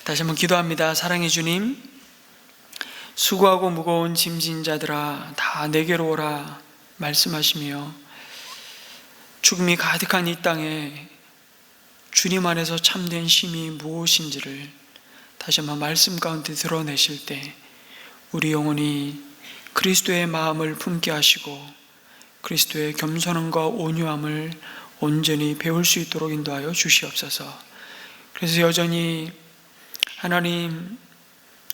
다시 한번 기도합니다. 사랑해 주님, 수고하고 무거운 짐진 자들아 다 내게로 오라 말씀하시며 죽음이 가득한 이 땅에 주님 안에서 참된 쉼이 무엇인지를 다시 한번 말씀 가운데 드러내실 때 우리 영혼이 그리스도의 마음을 품게 하시고 그리스도의 겸손함과 온유함을 온전히 배울 수 있도록 인도하여 주시옵소서. 그래서 여전히 하나님,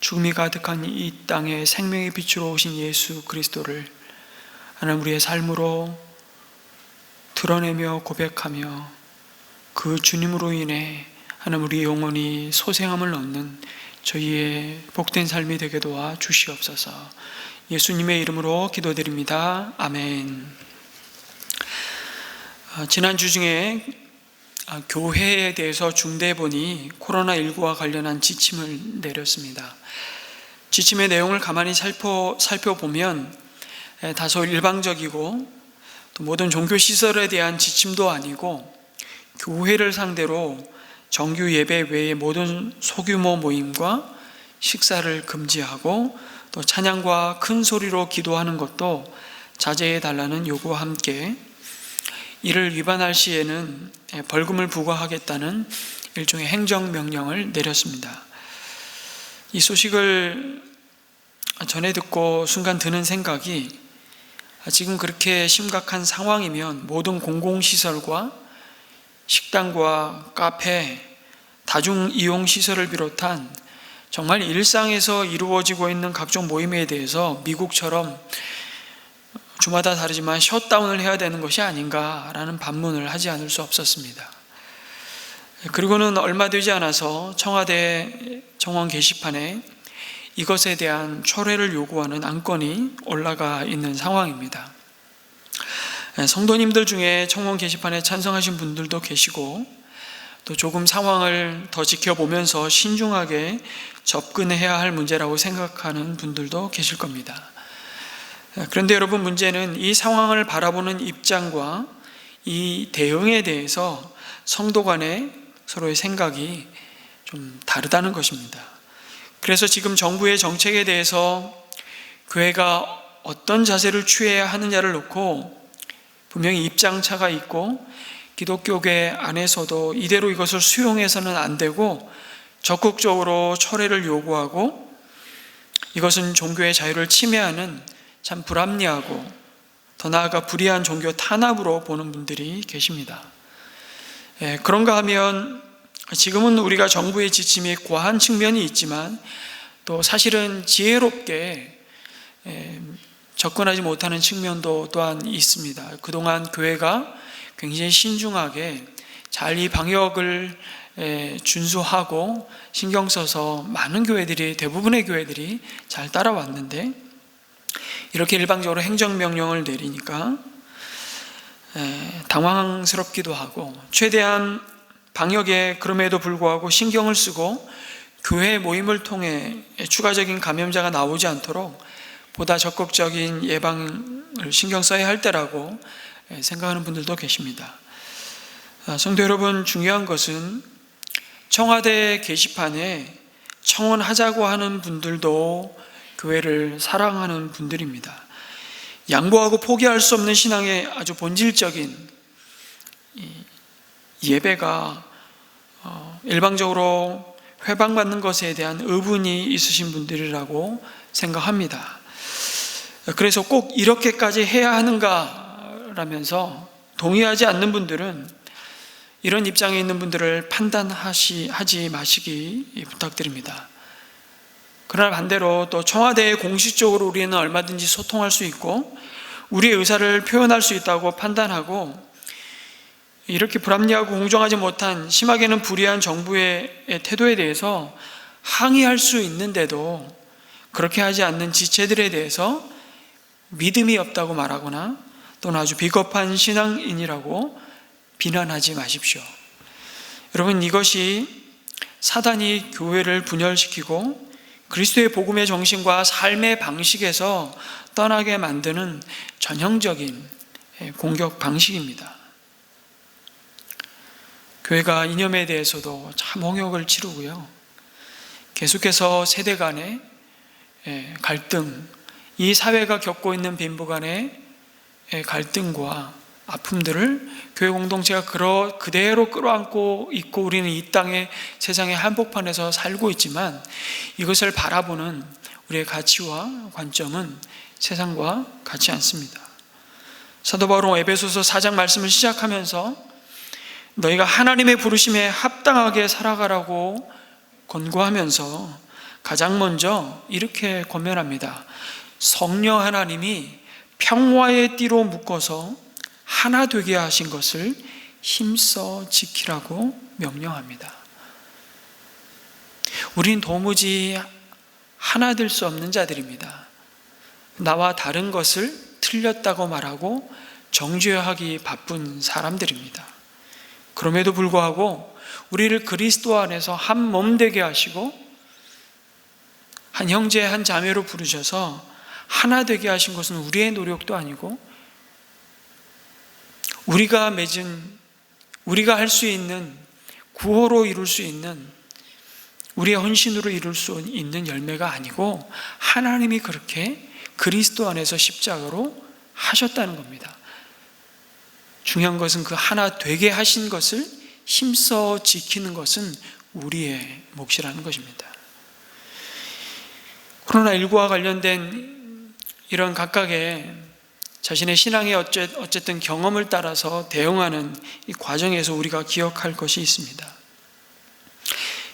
죽음이 가득한 이 땅에 생명의 빛으로 오신 예수 그리스도를 하나님 우리의 삶으로 드러내며 고백하며 그 주님으로 인해 하나님 우리 영혼이 소생함을 얻는 저희의 복된 삶이 되게 도와 주시옵소서. 예수님의 이름으로 기도드립니다. 아멘. 지난주 중에 교회에 대해서 중대본이 코로나19와 관련한 지침을 내렸습니다. 지침의 내용을 가만히 살펴보면 다소 일방적이고 또 모든 종교시설에 대한 지침도 아니고 교회를 상대로 정규 예배 외의 모든 소규모 모임과 식사를 금지하고 또 찬양과 큰 소리로 기도하는 것도 자제해 달라는 요구와 함께 이를 위반할 시에는 벌금을 부과하겠다는 일종의 행정명령을 내렸습니다. 이 소식을 전해 듣고 순간 드는 생각이 지금 그렇게 심각한 상황이면 모든 공공시설과 식당과 카페, 다중이용시설을 비롯한 정말 일상에서 이루어지고 있는 각종 모임에 대해서 미국처럼 주마다 다르지만 셧다운을 해야 되는 것이 아닌가라는 반문을 하지 않을 수 없었습니다. 그리고는 얼마 되지 않아서 청와대 정원 게시판에 이것에 대한 철회를 요구하는 안건이 올라가 있는 상황입니다. 성도님들 중에 청원 게시판에 찬성하신 분들도 계시고 또 조금 상황을 더 지켜보면서 신중하게 접근해야 할 문제라고 생각하는 분들도 계실 겁니다. 그런데 여러분, 문제는 이 상황을 바라보는 입장과 이 대응에 대해서 성도 간의 서로의 생각이 좀 다르다는 것입니다. 그래서 지금 정부의 정책에 대해서 교회가 어떤 자세를 취해야 하느냐를 놓고 분명히 입장차가 있고 기독교계 안에서도 이대로 이것을 수용해서는 안 되고 적극적으로 철회를 요구하고 이것은 종교의 자유를 침해하는 참 불합리하고 더 나아가 불의한 종교 탄압으로 보는 분들이 계십니다. 그런가 하면 지금은 우리가 정부의 지침이 과한 측면이 있지만 또 사실은 지혜롭게 접근하지 못하는 측면도 또한 있습니다. 그동안 교회가 굉장히 신중하게 잘 이 방역을 준수하고 신경 써서 많은 교회들이, 대부분의 교회들이 잘 따라왔는데 이렇게 일방적으로 행정명령을 내리니까 당황스럽기도 하고 최대한 방역에 그럼에도 불구하고 신경을 쓰고 교회 모임을 통해 추가적인 감염자가 나오지 않도록 보다 적극적인 예방을 신경 써야 할 때라고 생각하는 분들도 계십니다. 성도 여러분, 중요한 것은 청와대 게시판에 청원하자고 하는 분들도 교회를 사랑하는 분들입니다. 양보하고 포기할 수 없는 신앙의 아주 본질적인 예배가 일방적으로 회방받는 것에 대한 의분이 있으신 분들이라고 생각합니다. 그래서 꼭 이렇게까지 해야 하는가라면서 동의하지 않는 분들은 이런 입장에 있는 분들을 판단하지 마시기 부탁드립니다. 그러나 반대로 또 청와대에 공식적으로 우리는 얼마든지 소통할 수 있고 우리의 의사를 표현할 수 있다고 판단하고 이렇게 불합리하고 공정하지 못한, 심하게는 불의한 정부의 태도에 대해서 항의할 수 있는데도 그렇게 하지 않는 지체들에 대해서 믿음이 없다고 말하거나 또는 아주 비겁한 신앙인이라고 비난하지 마십시오. 여러분, 이것이 사단이 교회를 분열시키고 그리스도의 복음의 정신과 삶의 방식에서 떠나게 만드는 전형적인 공격 방식입니다. 교회가 이념에 대해서도 참 홍역을 치르고요. 계속해서 세대 간의 갈등, 이 사회가 겪고 있는 빈부 간의 갈등과 아픔들을 교회 공동체가 그대로 끌어안고 있고, 우리는 이 땅의 세상의 한복판에서 살고 있지만 이것을 바라보는 우리의 가치와 관점은 세상과 같지 않습니다. 사도 바울은 에베소서 4장 말씀을 시작하면서 너희가 하나님의 부르심에 합당하게 살아가라고 권고하면서 가장 먼저 이렇게 권면합니다. 성령 하나님이 평화의 띠로 묶어서 하나 되게 하신 것을 힘써 지키라고 명령합니다. 우린 도무지 하나 될 수 없는 자들입니다. 나와 다른 것을 틀렸다고 말하고 정죄하기 바쁜 사람들입니다. 그럼에도 불구하고 우리를 그리스도 안에서 한 몸 되게 하시고 한 형제 한 자매로 부르셔서 하나 되게 하신 것은 우리의 노력도 아니고 우리가 할 수 있는, 구호로 이룰 수 있는, 우리의 헌신으로 이룰 수 있는 열매가 아니고 하나님이 그렇게 그리스도 안에서 십자가로 하셨다는 겁니다. 중요한 것은 그 하나 되게 하신 것을 힘써 지키는 것은 우리의 몫이라는 것입니다. 코로나19와 관련된 이런 각각의 자신의 신앙의 어쨌든 경험을 따라서 대응하는 이 과정에서 우리가 기억할 것이 있습니다.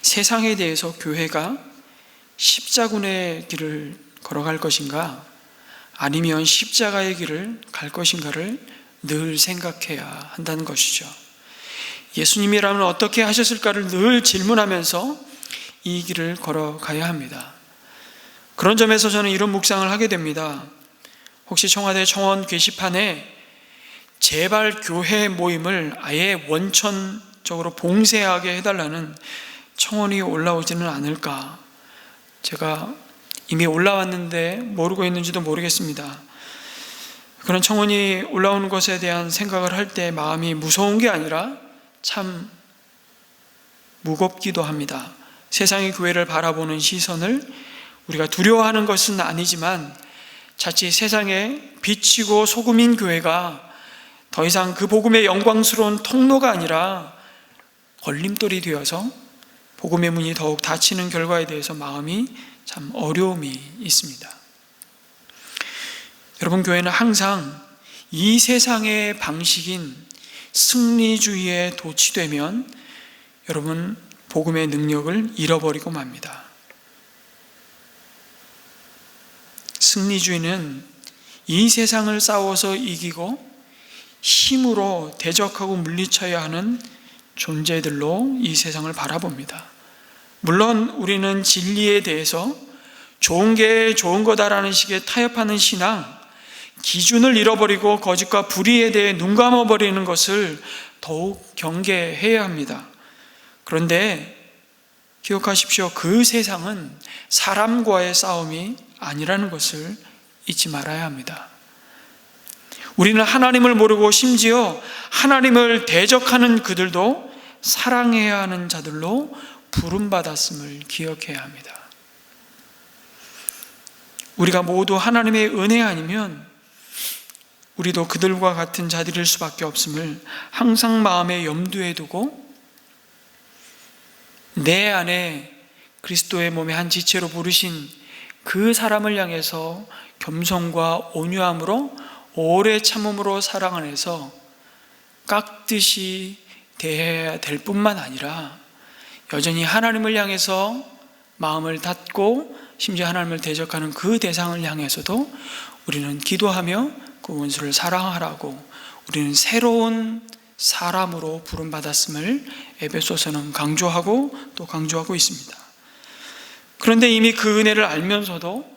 세상에 대해서 교회가 십자군의 길을 걸어갈 것인가, 아니면 십자가의 길을 갈 것인가를 늘 생각해야 한다는 것이죠. 예수님이라면 어떻게 하셨을까를 늘 질문하면서 이 길을 걸어가야 합니다. 그런 점에서 저는 이런 묵상을 하게 됩니다. 혹시 청와대 청원 게시판에 제발 교회 모임을 아예 원천적으로 봉쇄하게 해달라는 청원이 올라오지는 않을까? 제가 이미 올라왔는데 모르고 있는지도 모르겠습니다. 그런 청원이 올라오는 것에 대한 생각을 할 때 마음이 무서운 게 아니라 참 무겁기도 합니다. 세상의 교회를 바라보는 시선을 우리가 두려워하는 것은 아니지만 자칫 세상에 비치고 소금인 교회가 더 이상 그 복음의 영광스러운 통로가 아니라 걸림돌이 되어서 복음의 문이 더욱 닫히는 결과에 대해서 마음이 참 어려움이 있습니다. 여러분, 교회는 항상 이 세상의 방식인 승리주의에 도취되면 여러분 복음의 능력을 잃어버리고 맙니다. 승리주의는 이 세상을 싸워서 이기고 힘으로 대적하고 물리쳐야 하는 존재들로 이 세상을 바라봅니다. 물론 우리는 진리에 대해서 좋은 게 좋은 거다라는 식의 타협하는 신앙, 기준을 잃어버리고 거짓과 불의에 대해 눈 감아버리는 것을 더욱 경계해야 합니다. 그런데 기억하십시오. 그 세상은 사람과의 싸움이 아니라는 것을 잊지 말아야 합니다. 우리는 하나님을 모르고 심지어 하나님을 대적하는 그들도 사랑해야 하는 자들로 부름받았음을 기억해야 합니다. 우리가 모두 하나님의 은혜 아니면 우리도 그들과 같은 자들일 수밖에 없음을 항상 마음에 염두에 두고 내 안에 그리스도의 몸의 한 지체로 부르신 그 사람을 향해서 겸손과 온유함으로 오래 참음으로 사랑 안에서 깍듯이 대해야 될 뿐만 아니라 여전히 하나님을 향해서 마음을 닫고 심지어 하나님을 대적하는 그 대상을 향해서도 우리는 기도하며 그 원수를 사랑하라고, 우리는 새로운 사람으로 부름받았음을 에베소서는 강조하고 또 강조하고 있습니다. 그런데 이미 그 은혜를 알면서도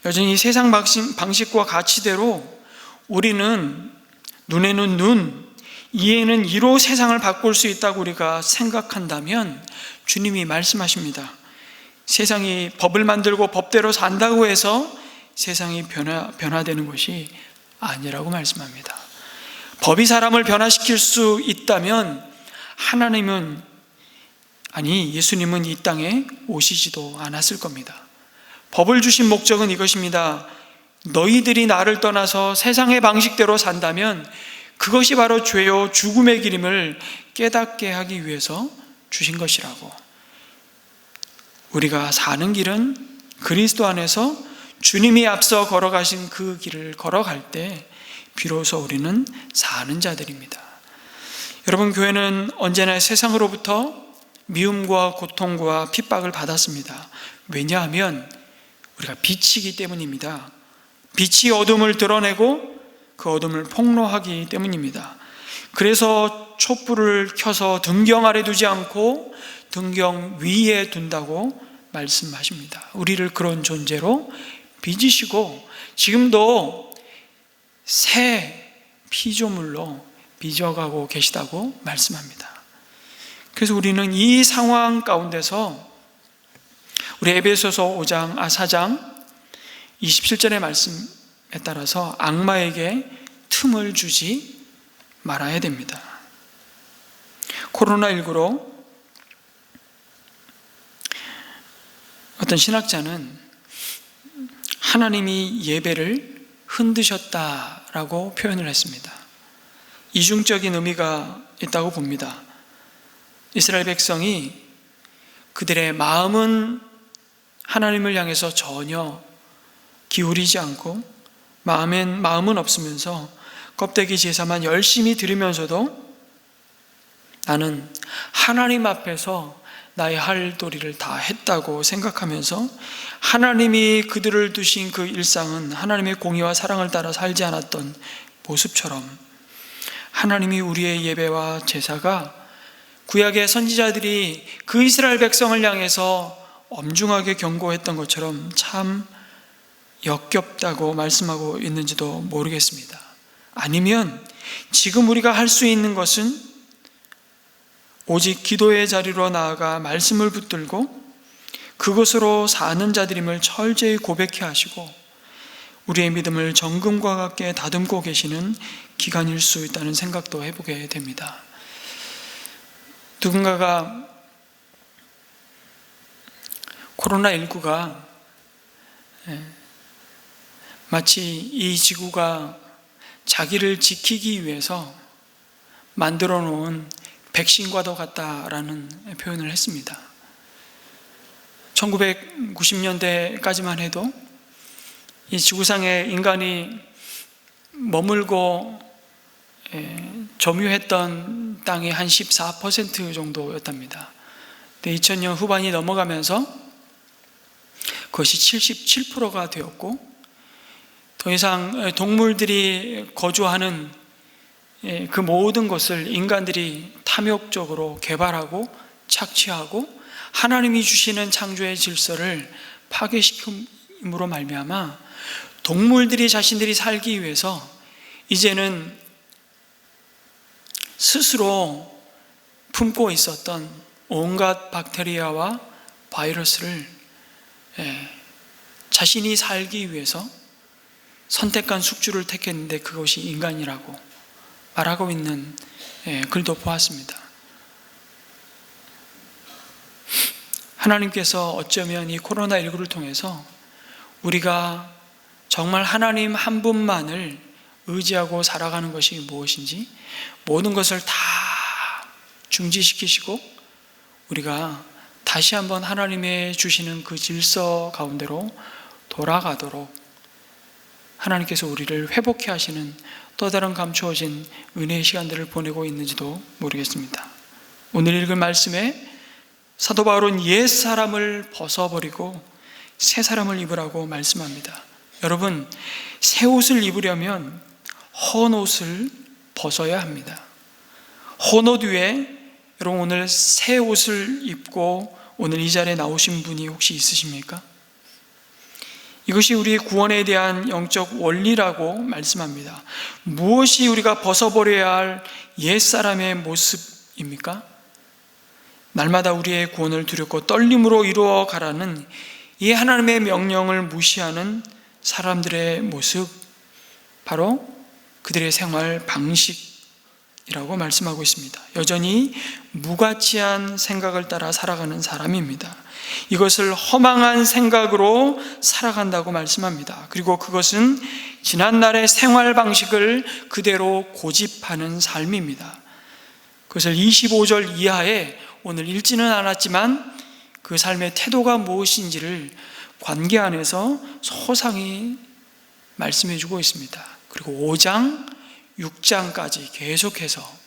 여전히 세상 방식과 가치대로 우리는 눈에는 눈, 이에는 이로 세상을 바꿀 수 있다고 우리가 생각한다면 주님이 말씀하십니다. 세상이 법을 만들고 법대로 산다고 해서 세상이 변화되는 것이 아니라고 말씀합니다. 아니, 예수님은 이 땅에 오시지도 않았을 겁니다. 법을 주신 목적은 이것입니다. 너희들이 나를 떠나서 세상의 방식대로 산다면 그것이 바로 죄요 죽음의 길임을 깨닫게 하기 위해서 주신 것이라고. 우리가 사는 길은 그리스도 안에서 주님이 앞서 걸어가신 그 길을 걸어갈 때 비로소 우리는 사는 자들입니다. 여러분, 교회는 언제나 세상으로부터 미움과 고통과 핍박을 받았습니다. 왜냐하면 우리가 빛이기 때문입니다. 빛이 어둠을 드러내고 그 어둠을 폭로하기 때문입니다. 그래서 촛불을 켜서 등경 아래 두지 않고 등경 위에 둔다고 말씀하십니다. 우리를 그런 존재로 빚으시고 지금도 새 피조물로 빚어가고 계시다고 말씀합니다. 그래서 우리는 이 상황 가운데서 우리 에베소서 4장 27절의 말씀에 따라서 악마에게 틈을 주지 말아야 됩니다. 코로나19로 어떤 신학자는 하나님이 예배를 흔드셨다라고 표현을 했습니다. 이중적인 의미가 있다고 봅니다. 이스라엘 백성이 그들의 마음은 하나님을 향해서 전혀 기울이지 않고 마음은 없으면서 껍데기 제사만 열심히 드리면서도 나는 하나님 앞에서 나의 할 도리를 다 했다고 생각하면서 하나님이 그들을 두신 그 일상은 하나님의 공의와 사랑을 따라 살지 않았던 모습처럼 하나님이 우리의 예배와 제사가 구약의 선지자들이 그 이스라엘 백성을 향해서 엄중하게 경고했던 것처럼 참 역겹다고 말씀하고 있는지도 모르겠습니다. 아니면 지금 우리가 할 수 있는 것은 오직 기도의 자리로 나아가 말씀을 붙들고 그것으로 사는 자들임을 철저히 고백해 하시고 우리의 믿음을 정금과 같게 다듬고 계시는 기간일 수 있다는 생각도 해보게 됩니다. 누군가가 코로나19가 마치 이 지구가 자기를 지키기 위해서 만들어 놓은 백신과도 같다라는 표현을 했습니다. 1990년대까지만 해도 이 지구상에 인간이 머물고 점유했던 땅의 한 14% 정도였답니다. 근데 2000년 후반이 넘어가면서 그것이 77%가 되었고 더 이상 동물들이 거주하는 그 모든 것을 인간들이 탐욕적으로 개발하고 착취하고 하나님이 주시는 창조의 질서를 파괴시킴으로 말미암아 동물들이 자신들이 살기 위해서 이제는 스스로 품고 있었던 온갖 박테리아와 바이러스를 자신이 살기 위해서 선택한 숙주를 택했는데 그것이 인간이라고 말하고 있는 글도 보았습니다. 하나님께서 어쩌면 이 코로나19를 통해서 우리가 정말 하나님 한 분만을 의지하고 살아가는 것이 무엇인지 모든 것을 다 중지시키시고 우리가 다시 한번 하나님의 주시는 그 질서 가운데로 돌아가도록 하나님께서 우리를 회복해 하시는 또 다른 감추어진 은혜의 시간들을 보내고 있는지도 모르겠습니다. 오늘 읽은 말씀에 사도 바울은 옛 사람을 벗어버리고 새 사람을 입으라고 말씀합니다. 여러분, 새 옷을 입으려면 헌 옷을 벗어야 합니다. 헌 옷 위에 여러분 오늘 새 옷을 입고 오늘 이 자리에 나오신 분이 혹시 있으십니까? 이것이 우리의 구원에 대한 영적 원리라고 말씀합니다. 무엇이 우리가 벗어버려야 할 옛사람의 모습입니까? 날마다 우리의 구원을 두렵고 떨림으로 이루어 가라는 이 하나님의 명령을 무시하는 사람들의 모습, 바로 그들의 생활 방식, 이라고 말씀하고 있습니다. 여전히 무가치한 생각을 따라 살아가는 사람입니다. 이것을 허망한 생각으로 살아간다고 말씀합니다. 그리고 그것은 지난날의 생활 방식을 그대로 고집하는 삶입니다. 그것을 25절 이하에 오늘 읽지는 않았지만 그 삶의 태도가 무엇인지를 관계 안에서 소상히 말씀해 주고 있습니다. 그리고 5장, 6장까지 계속해서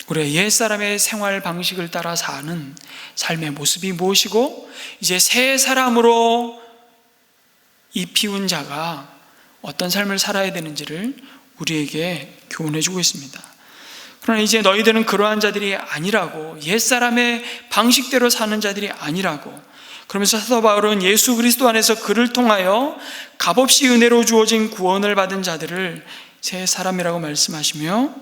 우리의 옛사람의 생활 방식을 따라 사는 삶의 모습이 무엇이고 이제 새 사람으로 입히운 자가 어떤 삶을 살아야 되는지를 우리에게 교훈해 주고 있습니다. 그러나 이제 너희들은 그러한 자들이 아니라고, 옛사람의 방식대로 사는 자들이 아니라고, 그러면서 사도 바울은 예수 그리스도 안에서 그를 통하여 값없이 은혜로 주어진 구원을 받은 자들을 새 사람이라고 말씀하시며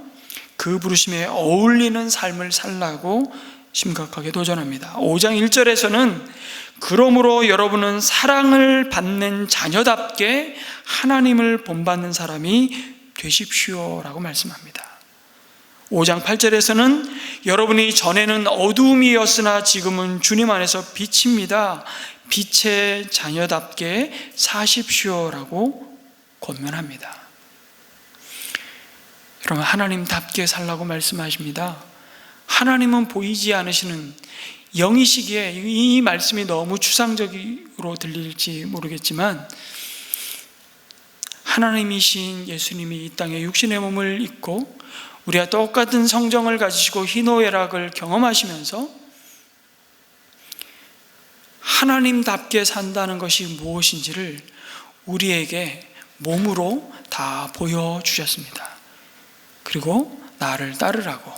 그 부르심에 어울리는 삶을 살라고 심각하게 도전합니다. 5장 1절에서는 그러므로 여러분은 사랑을 받는 자녀답게 하나님을 본받는 사람이 되십시오라고 말씀합니다. 5장 8절에서는 여러분이 전에는 어두움이었으나 지금은 주님 안에서 빛입니다. 빛의 자녀답게 사십시오라고 권면합니다. 여러분, 하나님답게 살라고 말씀하십니다. 하나님은 보이지 않으시는 영이시기에 이 말씀이 너무 추상적으로 들릴지 모르겠지만 하나님이신 예수님이 이 땅에 육신의 몸을 입고 우리와 똑같은 성정을 가지시고 희노애락을 경험하시면서 하나님답게 산다는 것이 무엇인지를 우리에게 몸으로 다 보여주셨습니다. 그리고 나를 따르라고,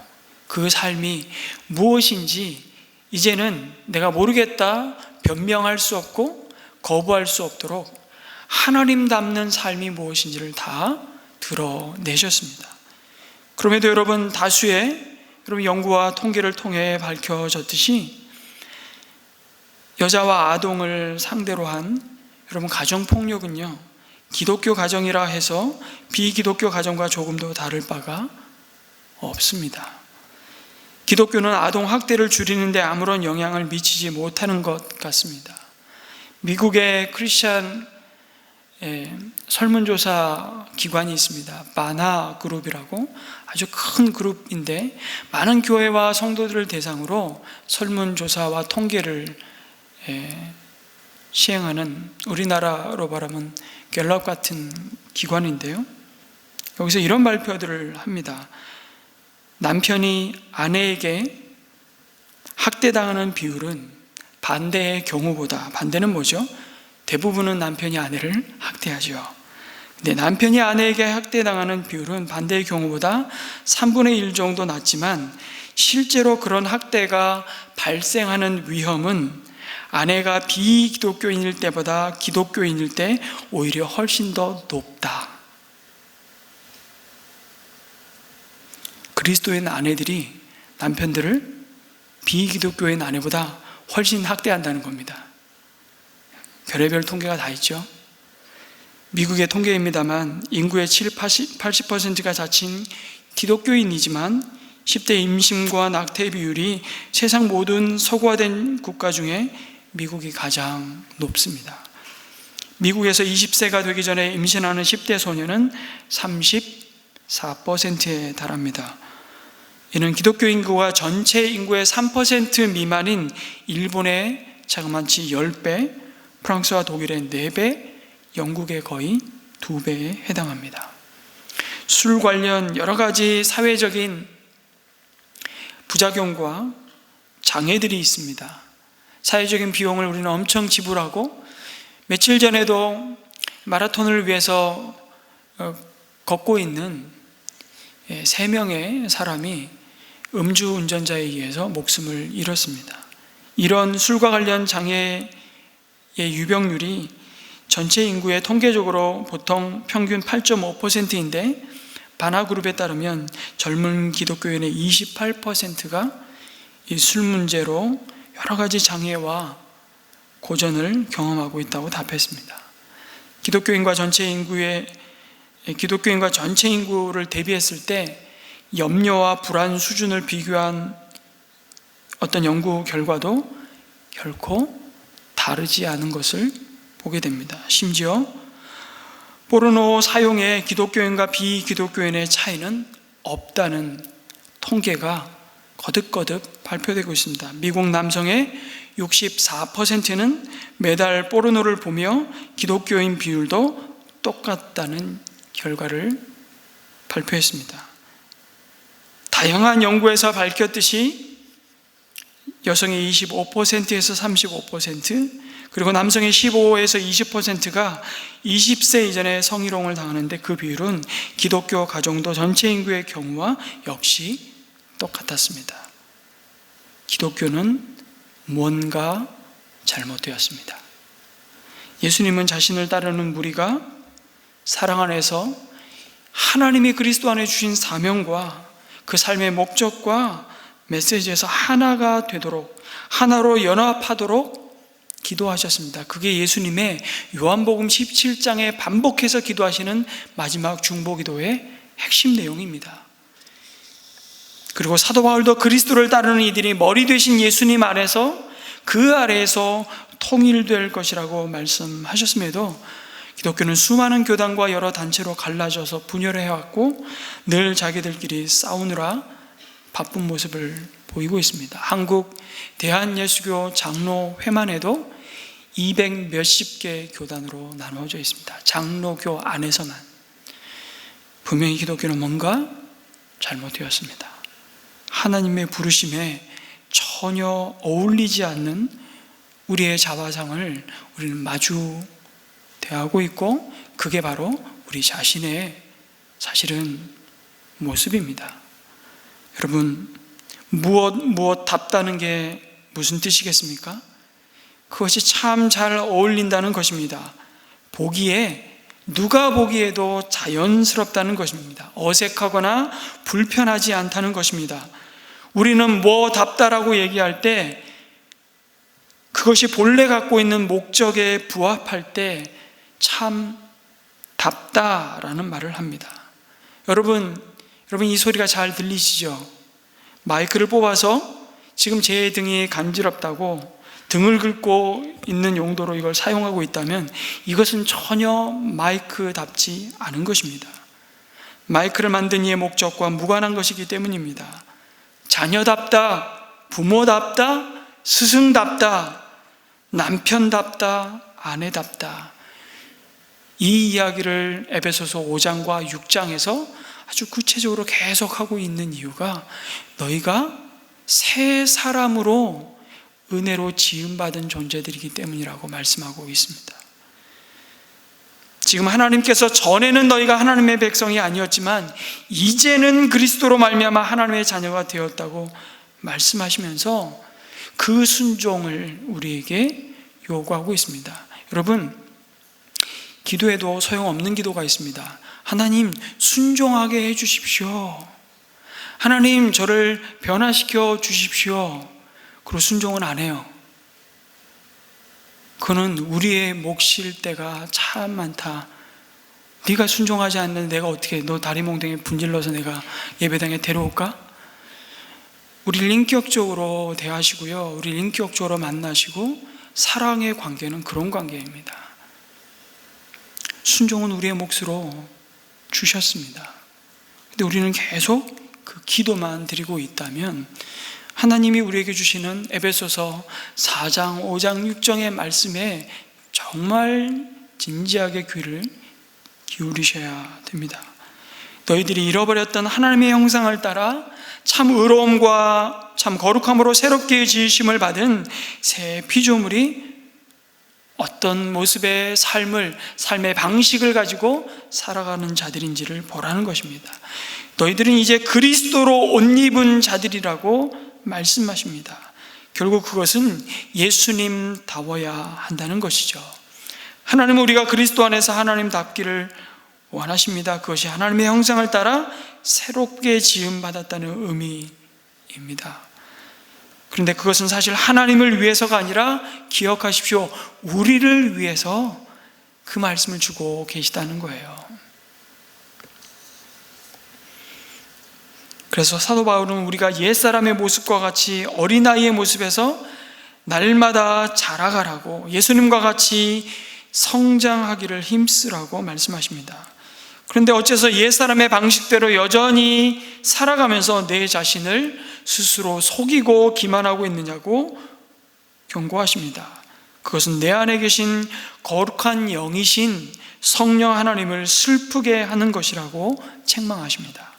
그 삶이 무엇인지 이제는 내가 모르겠다 변명할 수 없고 거부할 수 없도록 하나님 닮는 삶이 무엇인지를 다 드러내셨습니다. 그럼에도 여러분, 다수의 연구와 통계를 통해 밝혀졌듯이 여자와 아동을 상대로 한 가정폭력은요, 기독교 가정이라 해서 비기독교 가정과 조금도 다를 바가 없습니다. 기독교는 아동 학대를 줄이는데 아무런 영향을 미치지 못하는 것 같습니다. 미국의 크리스찬 설문조사 기관이 있습니다. 바나 그룹이라고 아주 큰 그룹인데 많은 교회와 성도들을 대상으로 설문조사와 통계를 시행하는, 우리나라로 말하면 갤럽 같은 기관인데요, 여기서 이런 발표들을 합니다. 남편이 아내에게 학대당하는 비율은 반대의 경우보다, 반대는 뭐죠? 대부분은 남편이 아내를 학대하죠. 근데 남편이 아내에게 학대당하는 비율은 반대의 경우보다 3분의 1 정도 낮지만 실제로 그런 학대가 발생하는 위험은 아내가 비기독교인일 때보다 기독교인일 때 오히려 훨씬 더 높다. 그리스도인 아내들이 남편들을 비기독교인 아내보다 훨씬 학대한다는 겁니다. 별의별 통계가 다 있죠. 미국의 통계입니다만 인구의 80%가 자칭 기독교인이지만 10대 임신과 낙태 비율이 세상 모든 서구화된 국가 중에 미국이 가장 높습니다. 미국에서 20세가 되기 전에 임신하는 10대 소녀는 34%에 달합니다. 이는 기독교 인구가 전체 인구의 3% 미만인 일본의 자그마치 10배, 프랑스와 독일의 4배, 영국의 거의 2배에 해당합니다. 술 관련 여러 가지 사회적인 부작용과 장애들이 있습니다. 사회적인 비용을 우리는 엄청 지불하고, 며칠 전에도 마라톤을 위해서 걷고 있는 3명의 사람이 음주운전자에 의해서 목숨을 잃었습니다. 이런 술과 관련 장애의 유병률이 전체 인구의 통계적으로 보통 평균 8.5%인데 바나그룹에 따르면 젊은 기독교인의 28%가 이 술 문제로 여러 가지 장애와 고전을 경험하고 있다고 답했습니다. 기독교인과 전체 인구의 기독교인과 전체 인구를 대비했을 때 염려와 불안 수준을 비교한 어떤 연구 결과도 결코 다르지 않은 것을 보게 됩니다. 심지어 포르노 사용의 기독교인과 비기독교인의 차이는 없다는 통계가 거듭거듭 발표되고 있습니다. 미국 남성의 64%는 매달 포르노를 보며 기독교인 비율도 똑같다는 결과를 발표했습니다. 다양한 연구에서 밝혔듯이 여성의 25%에서 35%, 그리고 남성의 15에서 20%가 20세 이전에 성희롱을 당하는데 그 비율은 기독교 가정도 전체 인구의 경우와 역시 똑같았습니다. 기독교는 뭔가 잘못되었습니다. 예수님은 자신을 따르는 무리가 사랑 안에서 하나님이 그리스도 안에 주신 사명과 그 삶의 목적과 메시지에서 하나가 되도록, 하나로 연합하도록 기도하셨습니다. 그게 예수님의 요한복음 17장에 반복해서 기도하시는 마지막 중보기도의 핵심 내용입니다. 그리고 사도 바울도 그리스도를 따르는 이들이 머리 되신 예수님 안에서 그 아래에서 통일될 것이라고 말씀하셨음에도 기독교는 수많은 교단과 여러 단체로 갈라져서 분열해왔고 늘 자기들끼리 싸우느라 바쁜 모습을 보이고 있습니다. 한국 대한예수교 장로회만 해도 200 몇십 개 교단으로 나누어져 있습니다. 장로교 안에서만. 분명히 기독교는 뭔가 잘못되었습니다. 하나님의 부르심에 전혀 어울리지 않는 우리의 자화상을 우리는 마주 대하고 있고, 그게 바로 우리 자신의 사실은 모습입니다. 여러분, 무엇답다는 게 무슨 뜻이겠습니까? 그것이 참 잘 어울린다는 것입니다. 누가 보기에도 자연스럽다는 것입니다. 어색하거나 불편하지 않다는 것입니다. 우리는 뭐답다라고 얘기할 때 그것이 본래 갖고 있는 목적에 부합할 때 참 답다라는 말을 합니다. 여러분 이 소리가 잘 들리시죠? 마이크를 뽑아서 지금 제 등이 간지럽다고 등을 긁고 있는 용도로 이걸 사용하고 있다면 이것은 전혀 마이크답지 않은 것입니다. 마이크를 만든 이의 목적과 무관한 것이기 때문입니다. 자녀답다, 부모답다, 스승답다, 남편답다, 아내답다, 이 이야기를 에베소서 5장과 6장에서 아주 구체적으로 계속하고 있는 이유가 너희가 새 사람으로 은혜로 지음받은 존재들이기 때문이라고 말씀하고 있습니다. 지금 하나님께서 전에는 너희가 하나님의 백성이 아니었지만 이제는 그리스도로 말미암아 하나님의 자녀가 되었다고 말씀하시면서 그 순종을 우리에게 요구하고 있습니다. 여러분, 기도에도 소용없는 기도가 있습니다. 하나님, 순종하게 해주십시오. 하나님, 저를 변화시켜 주십시오. 그리고 순종은 안 해요. 그는 우리의 몫일 때가 참 많다. 네가 순종하지 않는데 내가 어떻게 너 다리 몽둥이 분질러서 내가 예배당에 데려올까? 우리를 인격적으로 대하시고요, 우리를 인격적으로 만나시고 사랑의 관계는 그런 관계입니다. 순종은 우리의 몫으로 주셨습니다. 근데 우리는 계속 그 기도만 드리고 있다면 하나님이 우리에게 주시는 에베소서 4장, 5장, 6장의 말씀에 정말 진지하게 귀를 기울이셔야 됩니다. 너희들이 잃어버렸던 하나님의 형상을 따라 참 의로움과 참 거룩함으로 새롭게 지으심을 받은 새 피조물이 어떤 모습의 삶의 방식을 가지고 살아가는 자들인지를 보라는 것입니다. 너희들은 이제 그리스도로 옷 입은 자들이라고 말씀하십니다. 결국 그것은 예수님다워야 한다는 것이죠. 하나님은 우리가 그리스도 안에서 하나님답기를 원하십니다. 그것이 하나님의 형상을 따라 새롭게 지음받았다는 의미입니다. 그런데 그것은 사실 하나님을 위해서가 아니라 그래서 사도 바울은 우리가 옛사람의 모습과 같이 어린아이의 모습에서 날마다 자라가라고, 예수님과 같이 성장하기를 힘쓰라고 말씀하십니다. 그런데 어째서 옛사람의 방식대로 여전히 살아가면서 내 자신을 스스로 속이고 기만하고 있느냐고 경고하십니다. 그것은 내 안에 계신 거룩한 영이신 성령 하나님을 슬프게 하는 것이라고 책망하십니다.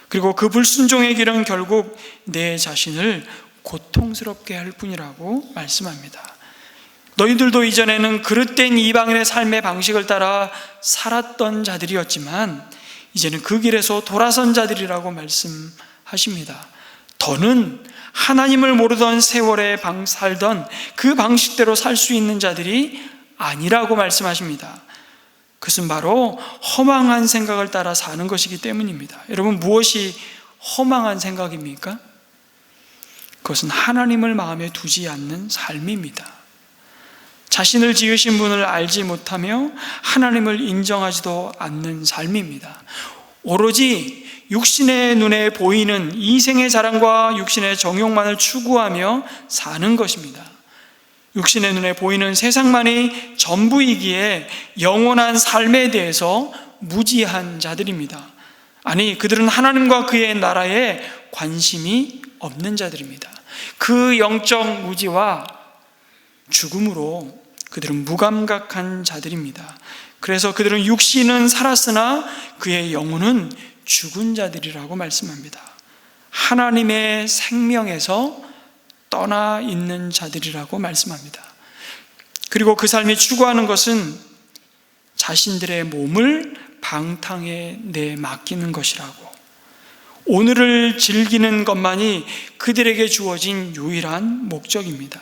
그리고 그 불순종의 길은 결국 내 자신을 고통스럽게 할 뿐이라고 말씀합니다. 너희들도 이전에는 그릇된 이방인의 삶의 방식을 따라 살았던 자들이었지만 이제는 그 길에서 돌아선 자들이라고 말씀하십니다. 더는 하나님을 모르던 세월에 살던 그 방식대로 살 수 있는 자들이 아니라고 말씀하십니다. 그것은 바로 허망한 생각을 따라 사는 것이기 때문입니다. 여러분, 무엇이 허망한 생각입니까? 그것은 하나님을 마음에 두지 않는 삶입니다. 자신을 지으신 분을 알지 못하며 하나님을 인정하지도 않는 삶입니다. 오로지 육신의 눈에 보이는 이생의 자랑과 육신의 정욕만을 추구하며 사는 것입니다. 육신의 눈에 보이는 세상만이 전부이기에 영원한 삶에 대해서 무지한 자들입니다. 아니, 그들은 하나님과 그의 나라에 관심이 없는 자들입니다. 그 영적 무지와 죽음으로 그들은 무감각한 자들입니다. 그래서 그들은 육신은 살았으나 그의 영혼은 죽은 자들이라고 말씀합니다. 하나님의 생명에서 떠나 있는 자들이라고 말씀합니다. 그리고 그 삶이 추구하는 것은 자신들의 몸을 방탕에 내맡기는 것이라고, 오늘을 즐기는 것만이 그들에게 주어진 유일한 목적입니다.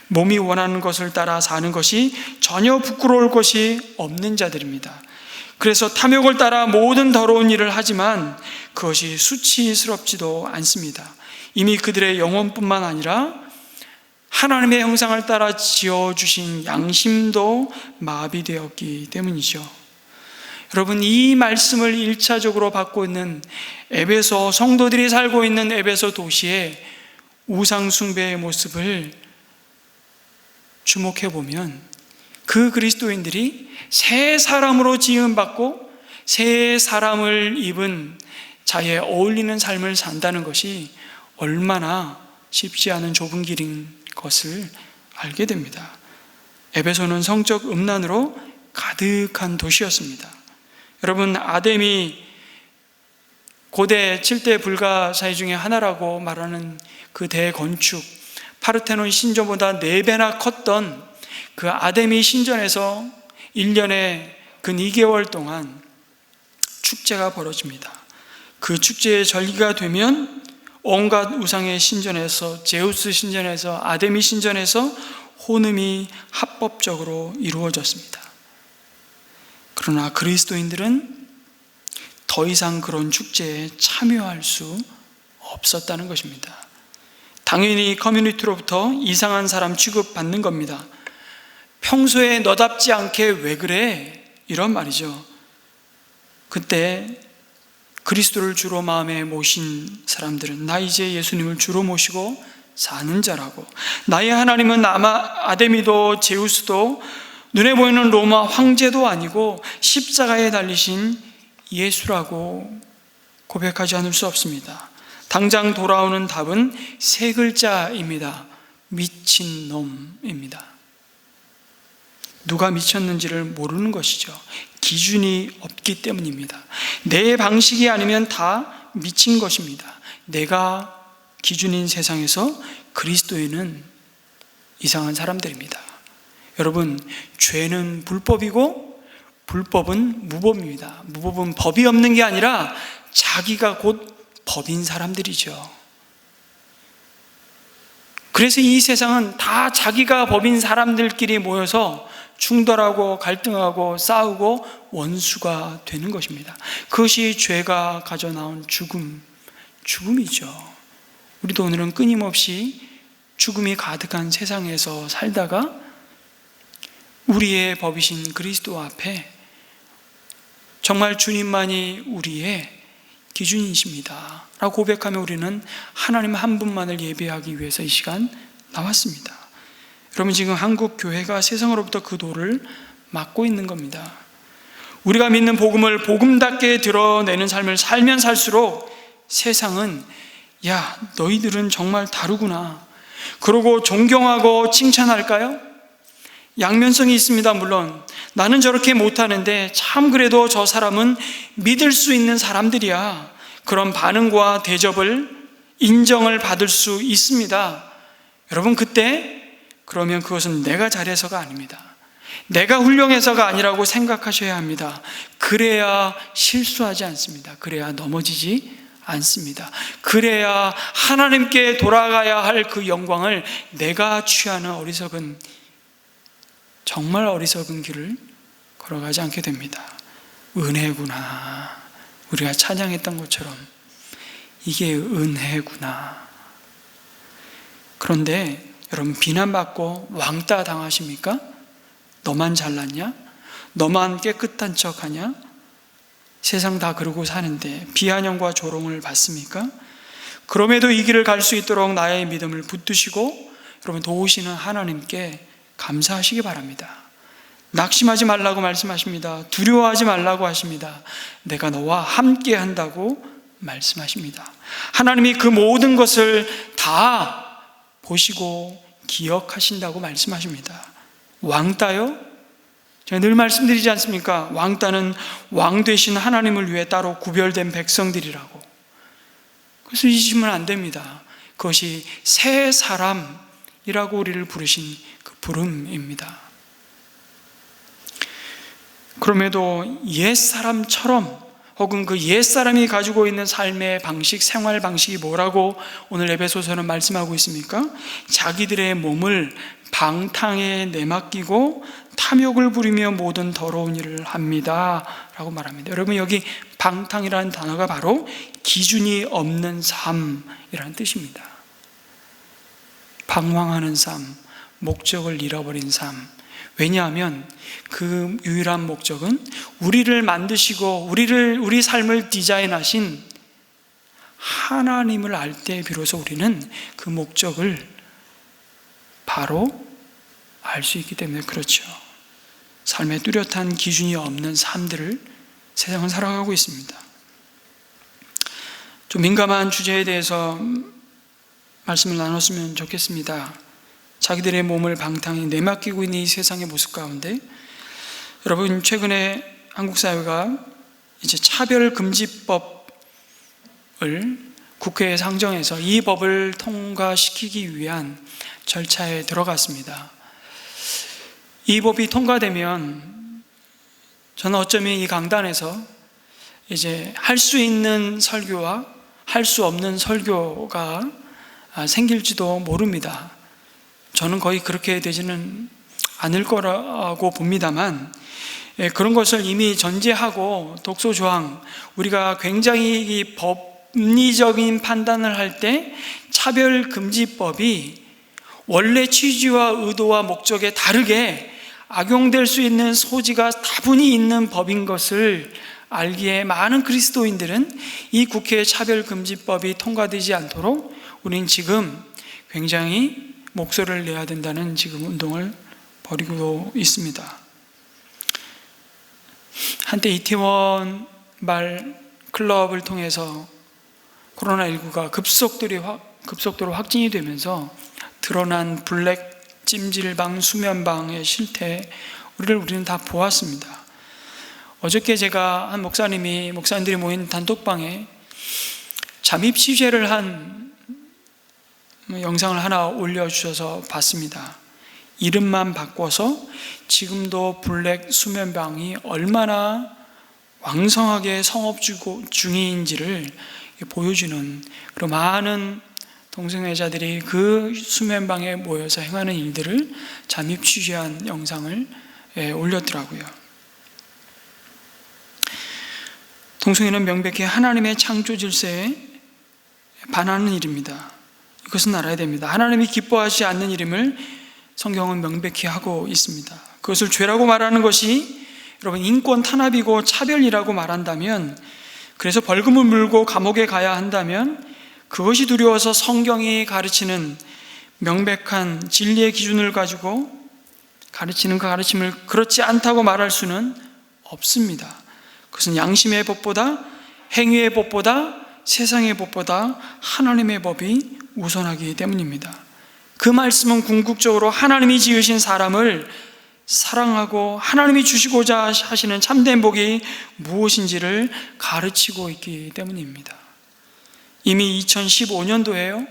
몸이 원하는 것을 따라 사는 것이 전혀 부끄러울 것이 없는 자들입니다. 그래서 탐욕을 따라 모든 더러운 일을 하지만 그것이 수치스럽지도 않습니다. 이미 그들의 영혼뿐만 아니라 하나님의 형상을 따라 지어주신 양심도 마비되었기 때문이죠. 여러분, 이 말씀을 1차적으로 받고 있는 에베소 성도들이 살고 있는 에베소 도시의 우상 숭배의 모습을 주목해 보면 그 그리스도인들이 새 사람으로 지음받고 새 사람을 입은 자에 어울리는 삶을 산다는 것이 얼마나 쉽지 않은 좁은 길인 것을 알게 됩니다. 에베소는 성적 음란으로 가득한 도시였습니다. 여러분, 아담이 고대 7대 불가사의 중에 하나라고 말하는 그 대건축 파르테논 신전보다 4배나 컸던 그 아담이 신전에서 1년에 근 2개월 동안 축제가 벌어집니다. 그 축제의 절기가 되면 온갖 우상의 신전에서, 제우스 신전에서, 아데미 신전에서 혼음이 합법적으로 이루어졌습니다. 그러나 그리스도인들은 더 이상 그런 축제에 참여할 수 없었다는 것입니다. 당연히 커뮤니티로부터 이상한 사람 취급받는 겁니다. 평소에 너답지 않게 왜 그래? 이런 말이죠. 그때 그리스도를 주로 마음에 모신 사람들은 나 이제 예수님을 주로 모시고 사는 자라고, 나의 하나님은 아데미도 제우스도 눈에 보이는 로마 황제도 아니고 십자가에 달리신 예수라고 고백하지 않을 수 없습니다. 당장 돌아오는 답은 3글자입니다. 미친놈입니다. 누가 미쳤는지를 모르는 것이죠. 기준이 없기 때문입니다. 내 방식이 아니면 다 미친 것입니다. 내가 기준인 세상에서 그리스도인은 이상한 사람들입니다. 여러분, 죄는 불법이고 불법은 무법입니다. 무법은 법이 없는 게 아니라 자기가 곧 법인 사람들이죠. 그래서 이 세상은 다 자기가 법인 사람들끼리 모여서 충돌하고 갈등하고 싸우고 원수가 되는 것입니다. 그것이 죄가 가져나온 죽음이죠. 우리도 오늘은 끊임없이 죽음이 가득한 세상에서 살다가 우리의 법이신 그리스도 앞에 정말 주님만이 우리의 기준이십니다 라고 고백하며 우리는 하나님 한 분만을 예배하기 위해서 이 시간 나왔습니다. 여러분, 지금 한국 교회가 세상으로부터 그 도를 막고 있는 겁니다. 우리가 믿는 복음을 복음답게 드러내는 삶을 살면 살수록 세상은 야, 너희들은 정말 다르구나, 그러고 존경하고 칭찬할까요? 양면성이 있습니다. 물론 나는 저렇게 못하는데 참 그래도 저 사람은 믿을 수 있는 사람들이야, 그런 반응과 대접을, 인정을 받을 수 있습니다. 여러분, 그러면 그것은 내가 잘해서가 아닙니다. 내가 훌륭해서가 아니라고 생각하셔야 합니다. 그래야 실수하지 않습니다. 그래야 넘어지지 않습니다. 그래야 하나님께 돌아가야 할 그 영광을 내가 취하는 정말 어리석은 길을 걸어가지 않게 됩니다. 은혜구나. 우리가 찬양했던 것처럼 이게 은혜구나. 그런데 여러분, 비난받고 왕따 당하십니까? 너만 잘났냐? 너만 깨끗한 척하냐? 세상 다 그러고 사는데 비아냥과 조롱을 받습니까? 그럼에도 이 길을 갈 수 있도록 나의 믿음을 붙드시고 여러분, 도우시는 하나님께 감사하시기 바랍니다. 낙심하지 말라고 말씀하십니다. 두려워하지 말라고 하십니다. 내가 너와 함께 한다고 말씀하십니다. 하나님이 그 모든 것을 다 보시고 기억하신다고 말씀하십니다. 왕따요? 제가 늘 말씀드리지 않습니까? 왕따는 왕 되신 하나님을 위해 따로 구별된 백성들이라고. 그래서 잊으시면 안 됩니다. 그것이 새 사람이라고 우리를 부르신 그 부름입니다. 그럼에도 옛사람처럼, 혹은 그 옛사람이 가지고 있는 삶의 방식, 생활 방식이 뭐라고 오늘 에베소서는 말씀하고 있습니까? 자기들의 몸을 방탕에 내맡기고 탐욕을 부리며 모든 더러운 일을 합니다 라고 말합니다. 여러분, 여기 방탕이라는 단어가 바로 기준이 없는 삶이라는 뜻입니다. 방황하는 삶, 목적을 잃어버린 삶. 왜냐하면 그 유일한 목적은 우리를 만드시고 우리 삶을 디자인하신 하나님을 알 때 비로소 우리는 그 목적을 바로 알 수 있기 때문에 그렇죠. 삶에 뚜렷한 기준이 없는 삶들을 세상은 살아가고 있습니다. 좀 민감한 주제에 대해서 말씀을 나눴으면 좋겠습니다. 자기들의 몸을 방탕히 내맡기고 있는 이 세상의 모습 가운데 여러분, 최근에 한국 사회가 이제 차별금지법을 국회에 상정해서 이 법을 통과시키기 위한 절차에 들어갔습니다. 이 법이 통과되면 저는 어쩌면 이 강단에서 이제 할 수 있는 설교와 할 수 없는 설교가 생길지도 모릅니다. 저는 거의 그렇게 되지는 않을 거라고 봅니다만, 그런 것을 이미 전제하고 독소조항, 우리가 굉장히 이 법리적인 판단을 할 때 차별금지법이 원래 취지와 의도와 목적에 다르게 악용될 수 있는 소지가 다분히 있는 법인 것을 알기에 많은 그리스도인들은 이 국회 차별금지법이 통과되지 않도록 우리는 지금 굉장히 목소리를 내야 된다는 지금 운동을 벌이고 있습니다. 한때 이태원 말 클럽을 통해서 코로나19가 급속도로 확진이 되면서 드러난 블랙 찜질방, 수면방의 실태, 우리는 다 보았습니다. 어저께 제가 한 목사님들이 모인 단톡방에 잠입 취재를 한 영상을 하나 올려주셔서 봤습니다. 이름만 바꿔서 지금도 블랙 수면방이 얼마나 왕성하게 성업 중인지를 보여주는, 그리고 많은 동성애자들이 그 수면방에 모여서 행하는 일들을 잠입 취재한 영상을 올렸더라고요. 동성애는 명백히 하나님의 창조 질서에 반하는 일입니다. 이것은 알아야 됩니다. 하나님이 기뻐하지 않는 일임을 성경은 명백히 하고 있습니다. 그것을 죄라고 말하는 것이 여러분 인권 탄압이고 차별이라고 말한다면 그래서 벌금을 물고 감옥에 가야 한다면 그것이 두려워서 성경이 가르치는 명백한 진리의 기준을 가지고 가르치는 그 가르침을 그렇지 않다고 말할 수는 없습니다. 그것은 양심의 법보다, 행위의 법보다, 세상의 법보다 하나님의 법이 우선하기 때문입니다. 그 말씀은 궁극적으로 하나님이 지으신 사람을 사랑하고 하나님이 주시고자 하시는 참된 복이 무엇인지를 가르치고 있기 때문입니다. 이미 2015년도에요,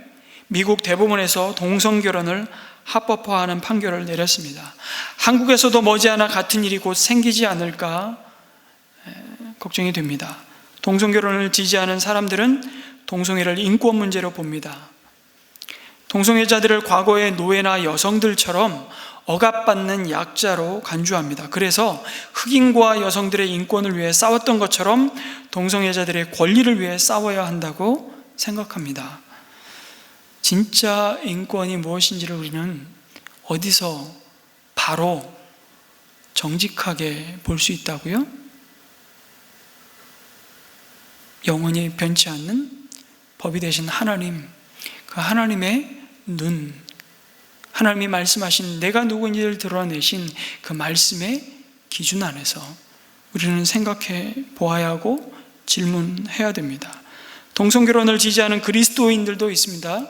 미국 대법원에서 동성결혼을 합법화하는 판결을 내렸습니다. 한국에서도 머지않아 같은 일이 곧 생기지 않을까 걱정이 됩니다. 동성결혼을 지지하는 사람들은 동성애를 인권 문제로 봅니다. 동성애자들을 과거의 노예나 여성들처럼 억압받는 약자로 간주합니다. 그래서 흑인과 여성들의 인권을 위해 싸웠던 것처럼 동성애자들의 권리를 위해 싸워야 한다고 생각합니다. 진짜 인권이 무엇인지를 우리는 어디서 바로 정직하게 볼 수 있다고요? 영원히 변치 않는 법이 되신 하나님, 그 하나님의 눈, 하나님이 말씀하신 내가 누구인지를 드러내신 그 말씀의 기준 안에서 우리는 생각해 보아야 하고 질문해야 됩니다. 동성결혼을 지지하는 그리스도인들도 있습니다.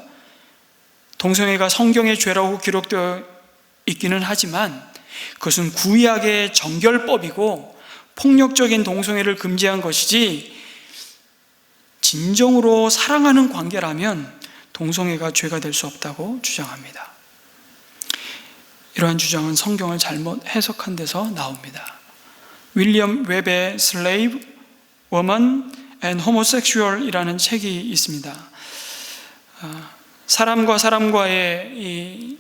동성애가 성경의 죄라고 기록되어 있기는 하지만 그것은 구약의 정결법이고 폭력적인 동성애를 금지한 것이지 진정으로 사랑하는 관계라면 동성애가 죄가 될 수 없다고 주장합니다. 이러한 주장은 성경을 잘못 해석한 데서 나옵니다. 윌리엄 웹의 Slave, Woman and Homosexual 이라는 책이 있습니다. 사람과 사람과의 이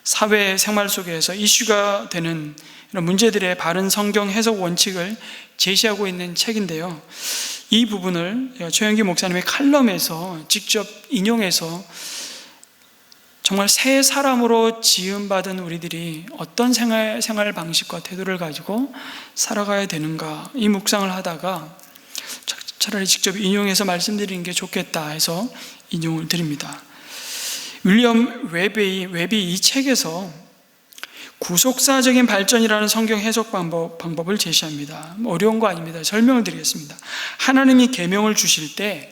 사회 생활 속에서 이슈가 되는 이런 문제들의 바른 성경 해석 원칙을 제시하고 있는 책인데요, 이 부분을 최영기 목사님의 칼럼에서 직접 인용해서 정말 새 사람으로 지음받은 우리들이 어떤 생활 방식과 태도를 가지고 살아가야 되는가, 이 묵상을 하다가 차라리 직접 인용해서 말씀드리는 게 좋겠다 해서 인용을 드립니다. 윌리엄 웹이 이 책에서 구속사적인 발전이라는 성경 해석 방법을 제시합니다. 어려운 거 아닙니다. 설명을 드리겠습니다. 하나님이 계명을 주실 때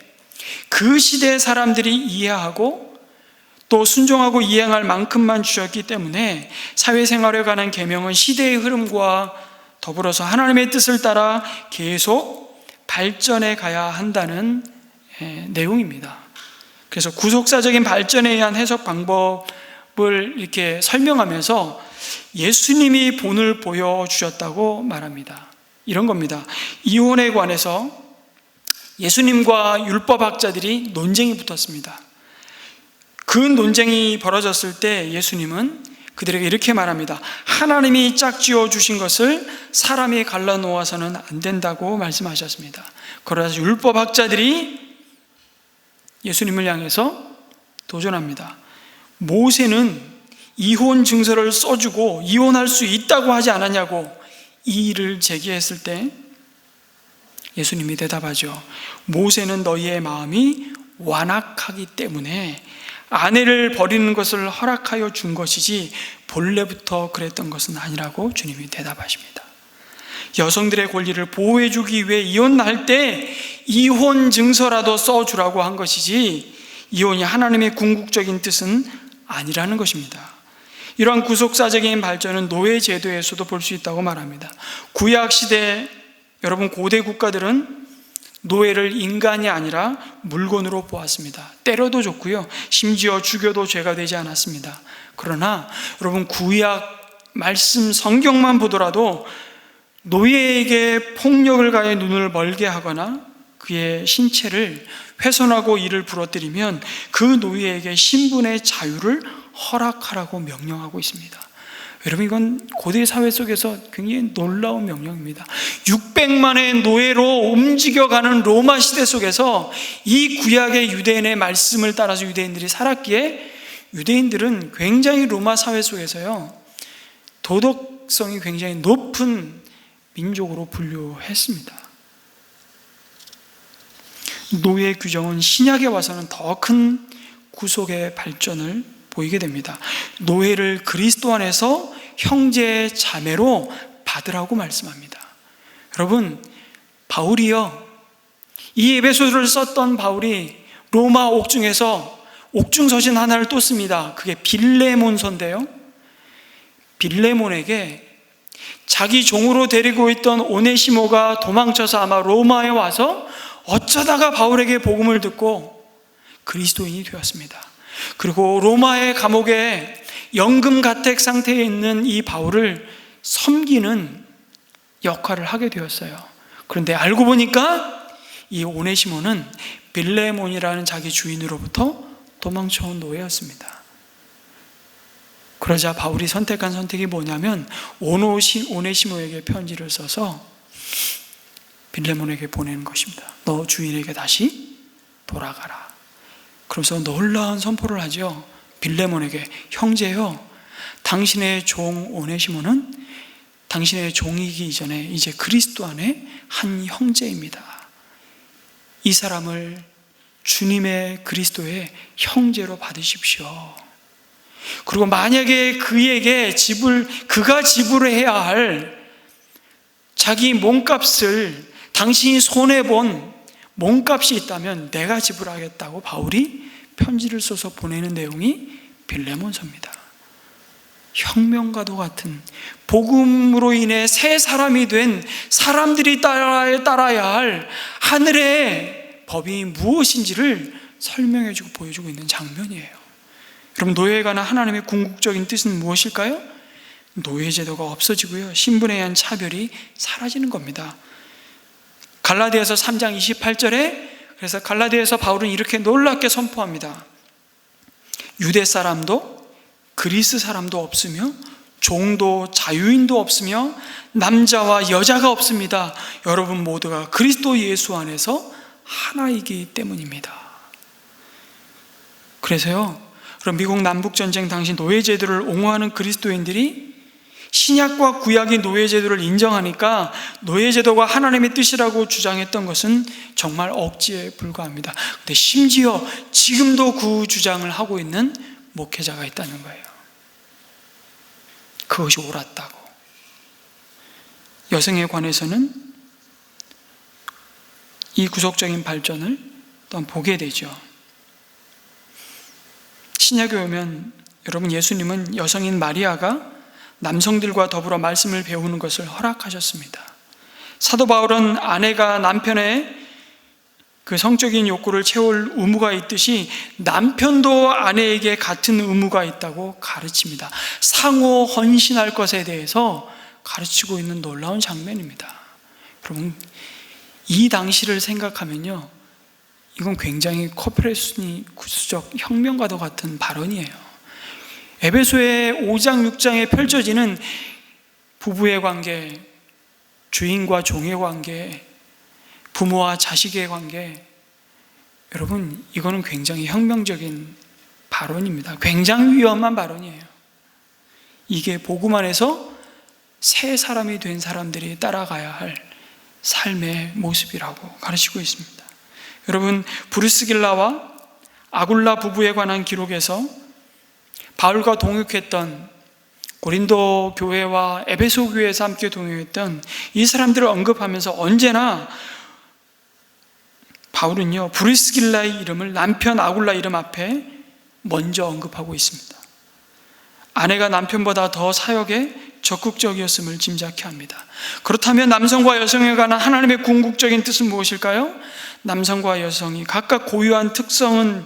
그 시대의 사람들이 이해하고 또 순종하고 이행할 만큼만 주셨기 때문에 사회생활에 관한 계명은 시대의 흐름과 더불어서 하나님의 뜻을 따라 계속 발전해 가야 한다는 내용입니다. 그래서 구속사적인 발전에 의한 해석 방법을 이렇게 설명하면서 예수님이 본을 보여주셨다고 말합니다. 이런 겁니다. 이혼에 관해서 예수님과 율법학자들이 논쟁이 붙었습니다. 그 논쟁이 벌어졌을 때 예수님은 그들에게 이렇게 말합니다. 하나님이 짝지어 주신 것을 사람이 갈라놓아서는 안 된다고 말씀하셨습니다. 그러자 율법학자들이 예수님을 향해서 도전합니다. 모세는 이혼 증서를 써주고 이혼할 수 있다고 하지 않았냐고 이의를 제기했을 때 예수님이 대답하죠. 모세는 너희의 마음이 완악하기 때문에 아내를 버리는 것을 허락하여 준 것이지 본래부터 그랬던 것은 아니라고 주님이 대답하십니다. 여성들의 권리를 보호해 주기 위해 이혼할 때 이혼 증서라도 써주라고 한 것이지 이혼이 하나님의 궁극적인 뜻은 아니라는 것입니다. 이러한 구속사적인 발전은 노예 제도에서도 볼 수 있다고 말합니다. 구약시대 여러분 고대 국가들은 노예를 인간이 아니라 물건으로 보았습니다. 때려도 좋고요, 심지어 죽여도 죄가 되지 않았습니다. 그러나 여러분 구약 말씀 성경만 보더라도 노예에게 폭력을 가해 눈을 멀게 하거나 그의 신체를 훼손하고 이를 부러뜨리면 그 노예에게 신분의 자유를 허락하라고 명령하고 있습니다. 여러분 이건 고대 사회 속에서 굉장히 놀라운 명령입니다. 600만의 노예로 움직여가는 로마 시대 속에서 이 구약의 유대인의 말씀을 따라서 유대인들이 살았기에 유대인들은 굉장히 로마 사회 속에서요 도덕성이 굉장히 높은 민족으로 분류했습니다. 노예 규정은 신약에 와서는 더 큰 구속의 발전을 보이게 됩니다. 노예를 그리스도 안에서 형제 자매로 받으라고 말씀합니다. 여러분, 바울이요, 이 에베소서를 썼던 바울이 로마 옥중에서 옥중 서신 하나를 또 씁니다. 그게 빌레몬서인데요, 빌레몬에게 자기 종으로 데리고 있던 오네시모가 도망쳐서 아마 로마에 와서 어쩌다가 바울에게 복음을 듣고 그리스도인이 되었습니다. 그리고 로마의 감옥에 연금 가택 상태에 있는 이 바울을 섬기는 역할을 하게 되었어요. 그런데 알고 보니까 이 오네시모는 빌레몬이라는 자기 주인으로부터 도망쳐온 노예였습니다. 그러자 바울이 선택한 선택이 뭐냐면 오네시모에게 편지를 써서 빌레몬에게 보내는 것입니다. 너 주인에게 다시 돌아가라. 그러면서 놀라운 선포를 하죠. 빌레몬에게, 형제요, 당신의 종 오네시모는 당신의 종이기 이전에 이제 그리스도 안에 한 형제입니다. 이 사람을 주님의 그리스도의 형제로 받으십시오. 그리고 만약에 그에게 그가 지불해야 할 자기 몸값을 당신이 손해본 몸값이 있다면 내가 지불하겠다고 바울이 편지를 써서 보내는 내용이 빌레몬서입니다. 혁명과도 같은 복음으로 인해 새 사람이 된 사람들이 따라야 할 하늘의 법이 무엇인지를 설명해주고 보여주고 있는 장면이에요. 여러분, 노예에 관한 하나님의 궁극적인 뜻은 무엇일까요? 노예제도가 없어지고요, 신분에 의한 차별이 사라지는 겁니다. 갈라디아서 3장 28절에 그래서 갈라디아에서 바울은 이렇게 놀랍게 선포합니다. 유대 사람도 그리스 사람도 없으며 종도 자유인도 없으며 남자와 여자가 없습니다. 여러분 모두가 그리스도 예수 안에서 하나이기 때문입니다. 그래서요, 그럼 미국 남북전쟁 당시 노예제도를 옹호하는 그리스도인들이 신약과 구약의 노예제도를 인정하니까 노예제도가 하나님의 뜻이라고 주장했던 것은 정말 억지에 불과합니다. 그런데 심지어 지금도 그 주장을 하고 있는 목회자가 있다는 거예요. 그것이 옳았다고. 여성에 관해서는 이 구속적인 발전을 또한 보게 되죠. 신약에 오면 여러분, 예수님은 여성인 마리아가 남성들과 더불어 말씀을 배우는 것을 허락하셨습니다. 사도 바울은 아내가 남편의 그 성적인 욕구를 채울 의무가 있듯이 남편도 아내에게 같은 의무가 있다고 가르칩니다. 상호 헌신할 것에 대해서 가르치고 있는 놀라운 장면입니다. 여러분, 이 당시를 생각하면요, 이건 굉장히 코페르니쿠스적 혁명과도 같은 발언이에요. 에베소의 5장 6장에 펼쳐지는 부부의 관계, 주인과 종의 관계, 부모와 자식의 관계, 여러분, 이거는 굉장히 혁명적인 발언입니다. 굉장히 위험한 발언이에요. 이게 복음 안에서 새 사람이 된 사람들이 따라가야 할 삶의 모습이라고 가르치고 있습니다. 여러분, 브루스길라와 아굴라 부부에 관한 기록에서 바울과 동역했던 고린도 교회와 에베소 교회에서 함께 동역했던 이 사람들을 언급하면서 언제나 바울은요, 브루스길라의 이름을 남편 아굴라 이름 앞에 먼저 언급하고 있습니다. 아내가 남편보다 더 사역에 적극적이었음을 짐작케 합니다. 그렇다면 남성과 여성에 관한 하나님의 궁극적인 뜻은 무엇일까요? 남성과 여성이 각각 고유한 특성은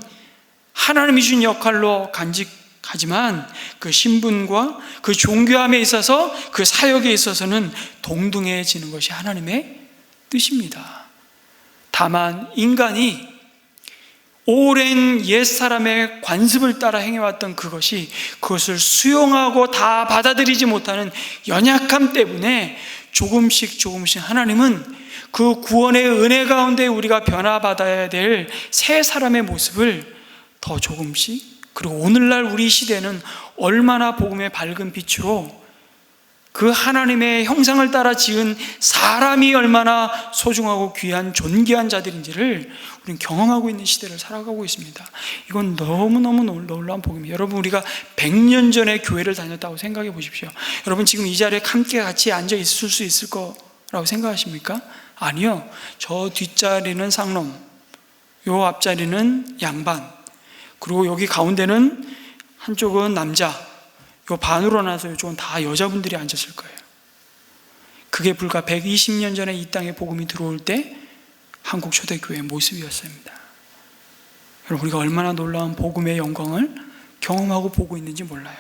하나님이 준 역할로 간직하지만 그 신분과 그 존귀함에 있어서, 그 사역에 있어서는 동등해지는 것이 하나님의 뜻입니다. 다만 인간이 오랜 옛사람의 관습을 따라 행해왔던 그것을 수용하고 다 받아들이지 못하는 연약함 때문에 조금씩 하나님은 그 구원의 은혜 가운데 우리가 변화받아야 될 새 사람의 모습을 더 조금씩, 그리고 오늘날 우리 시대는 얼마나 복음의 밝은 빛으로 그 하나님의 형상을 따라 지은 사람이 얼마나 소중하고 귀한 존귀한 자들인지를 우리는 경험하고 있는 시대를 살아가고 있습니다. 이건 너무너무 놀라운 복음이에요. 여러분, 우리가 100년 전에 교회를 다녔다고 생각해 보십시오. 여러분, 지금 이 자리에 함께 같이 앉아 있을 수 있을 거라고 생각하십니까? 아니요. 저 뒷자리는 상놈, 요 앞자리는 양반, 그리고 여기 가운데는 한쪽은 남자, 요 반으로 나눠서 이쪽은 다 여자분들이 앉았을 거예요. 그게 불과 120년 전에 이 땅에 복음이 들어올 때 한국 초대교회의 모습이었습니다. 여러분, 우리가 얼마나 놀라운 복음의 영광을 경험하고 보고 있는지 몰라요.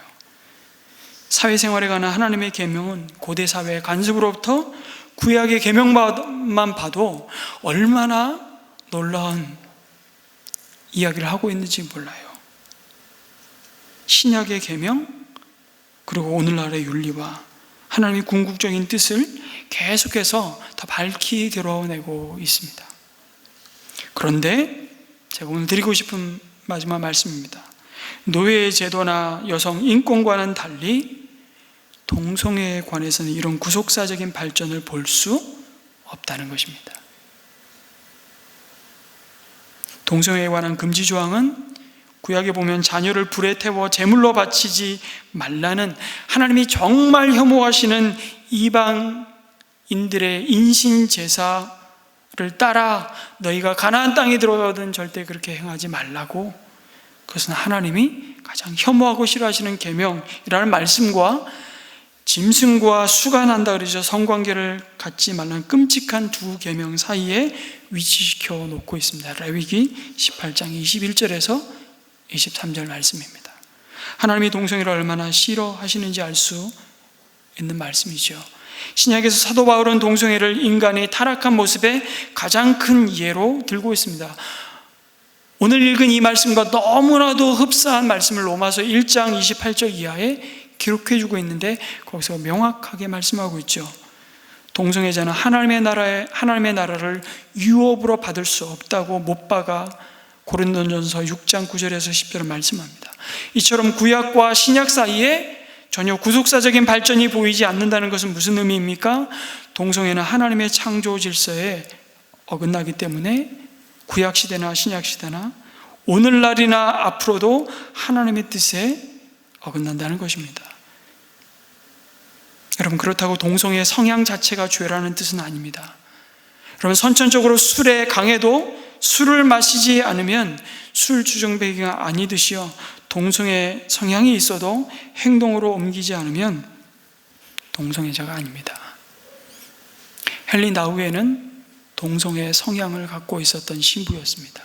사회생활에 관한 하나님의 계명은 고대 사회의 간섭으로부터 구약의 계명만 봐도 얼마나 놀라운 이야기를 하고 있는지 몰라요. 신약의 계명, 그리고 오늘날의 윤리와 하나님의 궁극적인 뜻을 계속해서 더 밝히 드러내고 있습니다. 그런데 제가 오늘 드리고 싶은 마지막 말씀입니다. 노예 제도나 여성 인권과는 달리 동성애에 관해서는 이런 구속사적인 발전을 볼 수 없다는 것입니다. 동성애에 관한 금지 조항은 구약에 보면 자녀를 불에 태워 제물로 바치지 말라는 하나님이 정말 혐오하시는 이방인들의 인신 제사를 따라 너희가 가나안 땅에 들어가든 절대 그렇게 행하지 말라고, 그것은 하나님이 가장 혐오하고 싫어하시는 계명이라는 말씀과 짐승과 수가 난다 그러죠. 성관계를 갖지 말라는 끔찍한 두 계명 사이에 위치시켜 놓고 있습니다. 레위기 18장 21절에서 23절 말씀입니다. 하나님이 동성애를 얼마나 싫어하시는지 알 수 있는 말씀이죠. 신약에서 사도 바울은 동성애를 인간의 타락한 모습의 가장 큰 예로 들고 있습니다. 오늘 읽은 이 말씀과 너무나도 흡사한 말씀을 로마서 1장 28절 이하에 기록해 주고 있는데, 거기서 명확하게 말씀하고 있죠. 동성애자는 하나님의 나라를 유업으로 받을 수 없다고 못 박아 고린도전서 6장 9절에서 10절을 말씀합니다. 이처럼 구약과 신약 사이에 전혀 구속사적인 발전이 보이지 않는다는 것은 무슨 의미입니까? 동성애는 하나님의 창조 질서에 어긋나기 때문에 구약 시대나 신약 시대나 오늘날이나 앞으로도 하나님의 뜻에 어긋난다는 것입니다. 여러분, 그렇다고 동성애의 성향 자체가 죄라는 뜻은 아닙니다. 여러분, 선천적으로 술에 강해도 술을 마시지 않으면 술 주정뱅이가 아니듯이요, 동성애 성향이 있어도 행동으로 옮기지 않으면 동성애자가 아닙니다. 헨리 나우에는 동성애 성향을 갖고 있었던 신부였습니다.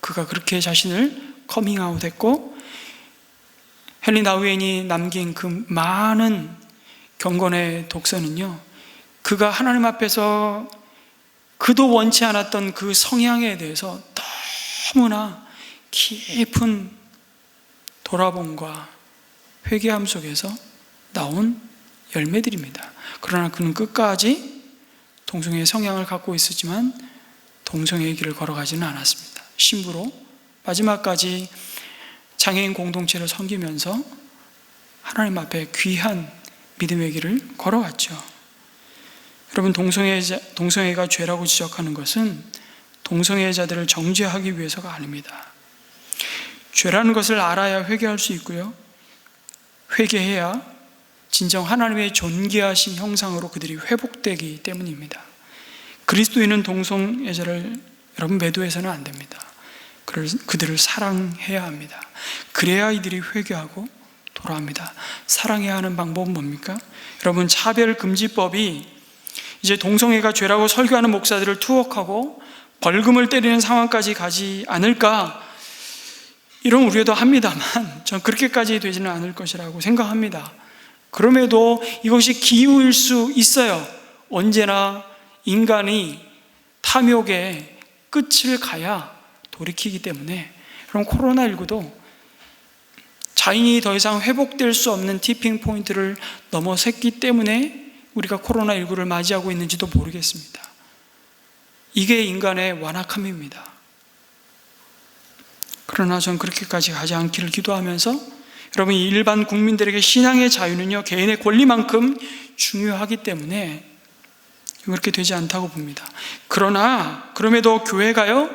그가 그렇게 자신을 커밍아웃했고, 헨리 나우엔이 남긴 그 많은 경건의 독서는요, 그가 하나님 앞에서 그도 원치 않았던 그 성향에 대해서 너무나 깊은 돌아봄과 회개함 속에서 나온 열매들입니다. 그러나 그는 끝까지 동성애의 성향을 갖고 있었지만 동성애의 길을 걸어가지는 않았습니다. 신부로 마지막까지 장애인 공동체를 섬기면서 하나님 앞에 귀한 믿음의 길을 걸어갔죠. 여러분, 동성애가 죄라고 지적하는 것은 동성애자들을 정죄하기 위해서가 아닙니다. 죄라는 것을 알아야 회개할 수 있고요, 회개해야 진정 하나님의 존귀하신 형상으로 그들이 회복되기 때문입니다. 그리스도인은 동성애자를 여러분 매도해서는 안 됩니다. 그들을 사랑해야 합니다. 그래야 이들이 회개하고 돌아옵니다. 사랑해야 하는 방법은 뭡니까? 여러분, 차별금지법이 이제 동성애가 죄라고 설교하는 목사들을 투옥하고 벌금을 때리는 상황까지 가지 않을까, 이런 우려도 합니다만 전 그렇게까지 되지는 않을 것이라고 생각합니다. 그럼에도 이것이 기우일 수 있어요. 언제나 인간이 탐욕의 끝을 가야 돌이키기 때문에. 그럼 코로나19도 자인이 더 이상 회복될 수 없는 티핑 포인트를 넘어섰기 때문에 우리가 코로나19를 맞이하고 있는지도 모르겠습니다. 이게 인간의 완악함입니다. 그러나 전 그렇게까지 가지 않기를 기도하면서, 여러분, 일반 국민들에게 신앙의 자유는요, 개인의 권리만큼 중요하기 때문에 그렇게 되지 않다고 봅니다. 그러나 그럼에도 교회가요,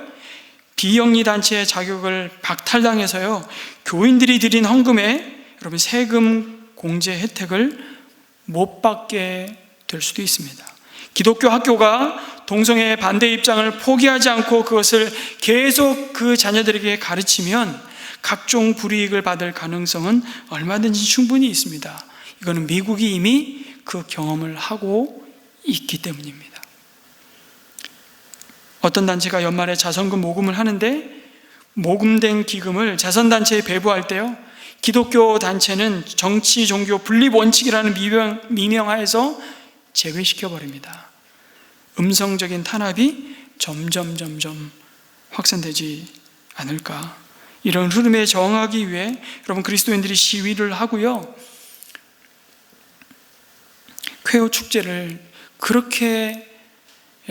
비영리 단체의 자격을 박탈당해서요, 교인들이 드린 헌금에 여러분 세금 공제 혜택을 못 받게 될 수도 있습니다. 기독교 학교가 동성애 반대 입장을 포기하지 않고 그것을 계속 그 자녀들에게 가르치면 각종 불이익을 받을 가능성은 얼마든지 충분히 있습니다. 이거는 미국이 이미 그 경험을 하고 있기 때문입니다. 어떤 단체가 연말에 자선금 모금을 하는데 모금된 기금을 자선단체에 배부할 때요, 기독교 단체는 정치, 종교 분립 원칙이라는 미명하에서 제외시켜버립니다. 음성적인 탄압이 점점 확산되지 않을까. 이런 흐름에 저항하기 위해 여러분 그리스도인들이 시위를 하고요, 쾌호 축제를 그렇게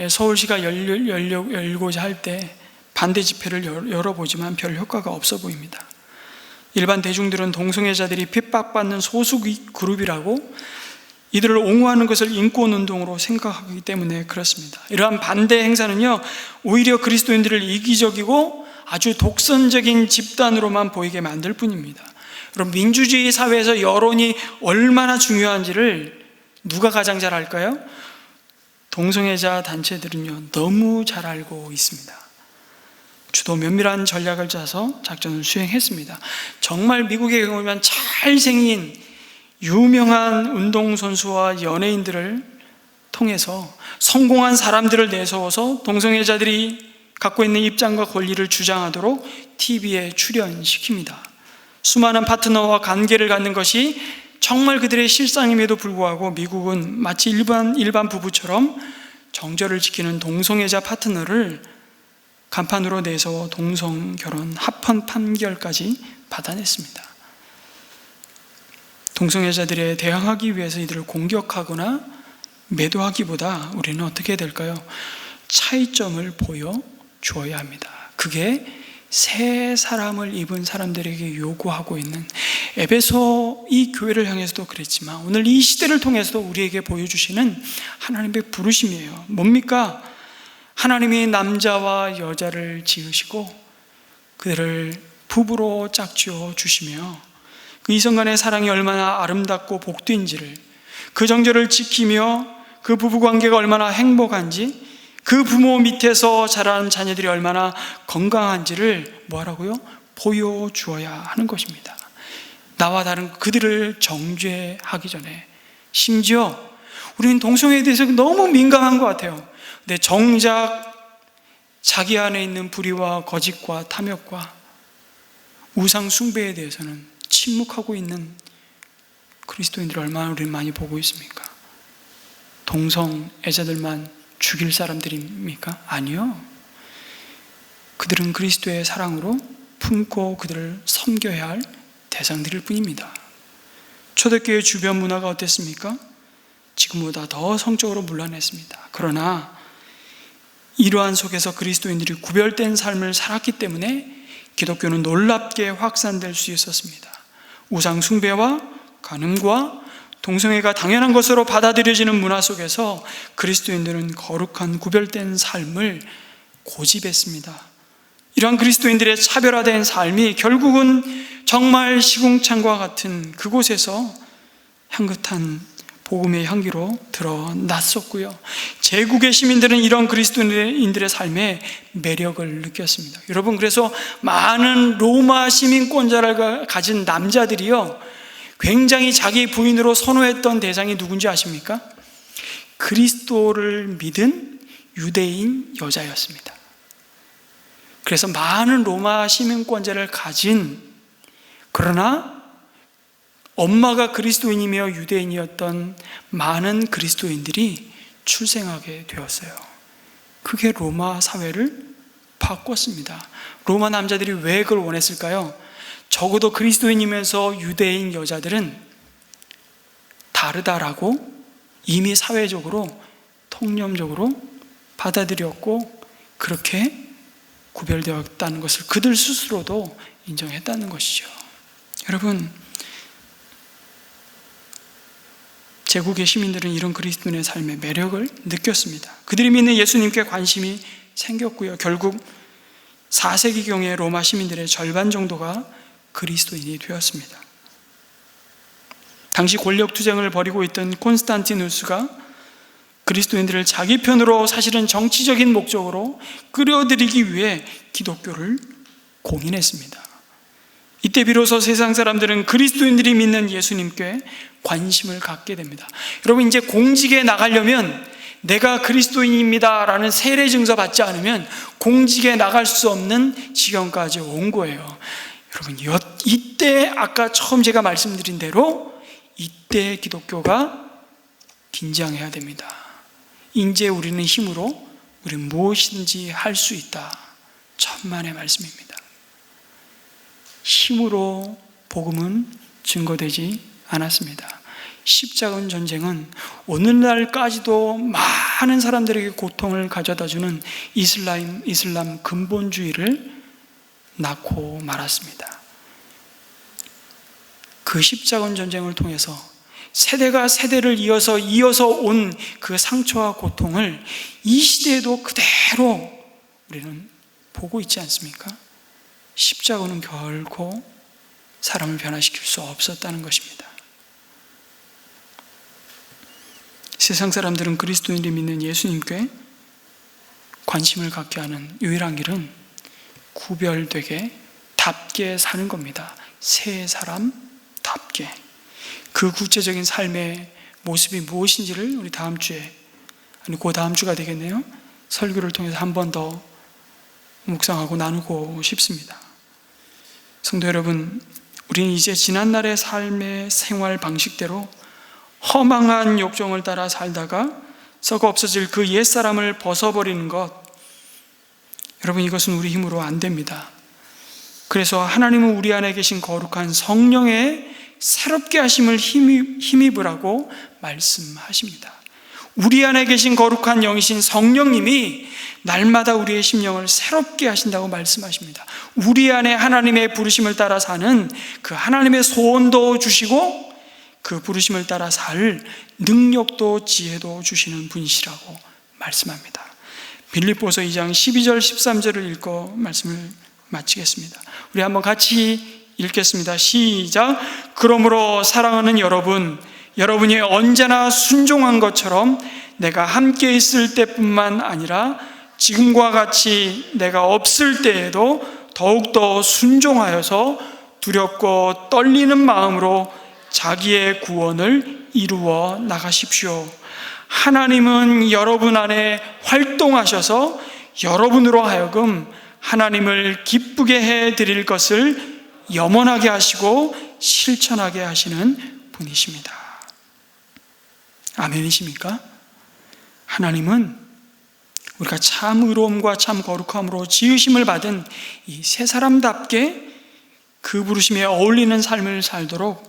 서울시가 열고자 할 때 반대 집회를 열어보지만 별 효과가 없어 보입니다. 일반 대중들은 동성애자들이 핍박받는 소수 그룹이라고 이들을 옹호하는 것을 인권운동으로 생각하기 때문에 그렇습니다. 이러한 반대 행사는요, 오히려 그리스도인들을 이기적이고 아주 독선적인 집단으로만 보이게 만들 뿐입니다. 여러분, 민주주의 사회에서 여론이 얼마나 중요한지를 누가 가장 잘 알까요? 동성애자 단체들은요, 너무 잘 알고 있습니다. 주도 면밀한 전략을 짜서 작전을 수행했습니다. 정말 미국에 보면 잘생긴 유명한 운동선수와 연예인들을 통해서 성공한 사람들을 내세워서 동성애자들이 갖고 있는 입장과 권리를 주장하도록 TV에 출연시킵니다. 수많은 파트너와 관계를 갖는 것이 정말 그들의 실상임에도 불구하고 미국은 마치 일반 부부처럼 정절을 지키는 동성애자 파트너를 간판으로 내세워 동성결혼 합헌 판결까지 받아냈습니다. 동성애자들에 대항하기 위해서 이들을 공격하거나 매도하기보다 우리는 어떻게 해야 될까요? 차이점을 보여주어야 합니다. 그게 새 사람을 입은 사람들에게 요구하고 있는, 에베소 이 교회를 향해서도 그랬지만 오늘 이 시대를 통해서도 우리에게 보여주시는 하나님의 부르심이에요. 뭡니까? 하나님이 남자와 여자를 지으시고 그들을 부부로 짝지어 주시며 그 이성간의 사랑이 얼마나 아름답고 복된지를, 그 정절을 지키며 그 부부관계가 얼마나 행복한지, 그 부모 밑에서 자란 자녀들이 얼마나 건강한지를 뭐하라고요? 보여주어야 하는 것입니다. 나와 다른 그들을 정죄하기 전에. 심지어 우리는 동성애에 대해서 너무 민감한 것 같아요. 근데 정작 자기 안에 있는 불의와 거짓과 탐욕과 우상 숭배에 대해서는 침묵하고 있는 그리스도인들을 얼마나 우리는 많이 보고 있습니까? 동성애자들만 죽일 사람들입니까? 아니요. 그들은 그리스도의 사랑으로 품고 그들을 섬겨야 할 대상들일 뿐입니다. 초대교회 주변 문화가 어땠습니까? 지금보다 더 성적으로 문란했습니다. 그러나 이러한 속에서 그리스도인들이 구별된 삶을 살았기 때문에 기독교는 놀랍게 확산될 수 있었습니다. 우상 숭배와 간음과 동성애가 당연한 것으로 받아들여지는 문화 속에서 그리스도인들은 거룩한 구별된 삶을 고집했습니다. 이러한 그리스도인들의 차별화된 삶이 결국은 정말 시궁창과 같은 그곳에서 향긋한 복음의 향기로 드러났었고요. 제국의 시민들은 이런 그리스도인들의 삶에 매력을 느꼈습니다. 여러분, 그래서 많은 로마 시민권자를 가진 남자들이요, 굉장히 자기 부인으로 선호했던 대상이 누군지 아십니까? 그리스도를 믿은 유대인 여자였습니다. 그래서 많은 로마 시민권자를 가진, 그러나 엄마가 그리스도인이며 유대인이었던 많은 그리스도인들이 출생하게 되었어요. 그게 로마 사회를 바꿨습니다. 로마 남자들이 왜 그걸 원했을까요? 적어도 그리스도인이면서 유대인 여자들은 다르다라고 이미 사회적으로 통념적으로 받아들였고 그렇게 구별되었다는 것을 그들 스스로도 인정했다는 것이죠. 여러분, 제국의 시민들은 이런 그리스도인의 삶의 매력을 느꼈습니다. 그들이 믿는 예수님께 관심이 생겼고요. 결국 4세기경의 로마 시민들의 절반 정도가 그리스도인이 되었습니다. 당시 권력투쟁을 벌이고 있던 콘스탄티누스가 그리스도인들을 자기 편으로 사실은 정치적인 목적으로 끌어들이기 위해 기독교를 공인했습니다. 이때 비로소 세상 사람들은 그리스도인들이 믿는 예수님께 관심을 갖게 됩니다. 여러분, 이제 공직에 나가려면 내가 그리스도인입니다 라는 세례 증서 받지 않으면 공직에 나갈 수 없는 지경까지 온 거예요. 여러분, 이때 아까 처음 제가 말씀드린 대로 이때 기독교가 긴장해야 됩니다. 이제 우리는 힘으로 우리는 무엇이든지 할 수 있다. 천만의 말씀입니다. 힘으로 복음은 증거되지 않았습니다. 십자군 전쟁은 오늘날까지도 많은 사람들에게 고통을 가져다주는 이슬람 근본주의를 낳고 말았습니다. 그 십자군 전쟁을 통해서 세대가 세대를 이어서 온 그 상처와 고통을 이 시대에도 그대로 우리는 보고 있지 않습니까? 십자군은 결코 사람을 변화시킬 수 없었다는 것입니다. 세상 사람들은 그리스도인이 믿는 예수님께 관심을 갖게 하는 유일한 길은 구별되게 답게 사는 겁니다. 새 사람답게. 그 구체적인 삶의 모습이 무엇인지를 우리 다음 주에, 그 다음 주가 되겠네요, 설교를 통해서 한 번 더 묵상하고 나누고 싶습니다. 성도 여러분, 우리는 이제 지난날의 삶의 생활 방식대로 허망한 욕정을 따라 살다가 썩어 없어질 그 옛사람을 벗어버리는 것, 여러분, 이것은 우리 힘으로 안 됩니다. 그래서 하나님은 우리 안에 계신 거룩한 성령의 새롭게 하심을 힘입으라고 말씀하십니다. 우리 안에 계신 거룩한 영이신 성령님이 날마다 우리의 심령을 새롭게 하신다고 말씀하십니다. 우리 안에 하나님의 부르심을 따라 사는 그 하나님의 소원도 주시고 그 부르심을 따라 살 능력도 지혜도 주시는 분이시라고 말씀합니다. 빌립보서 2장 12절 13절을 읽고 말씀을 마치겠습니다. 우리 한번 같이 읽겠습니다. 시작. 그러므로 사랑하는 여러분이 언제나 순종한 것처럼 내가 함께 있을 때뿐만 아니라 지금과 같이 내가 없을 때에도 더욱더 순종하여서 두렵고 떨리는 마음으로 자기의 구원을 이루어 나가십시오. 하나님은 여러분 안에 활동하셔서 여러분으로 하여금 하나님을 기쁘게 해드릴 것을 염원하게 하시고 실천하게 하시는 분이십니다. 아멘이십니까? 하나님은 우리가 참 의로움과 참 거룩함으로 지으심을 받은 이 새 사람답게 그 부르심에 어울리는 삶을 살도록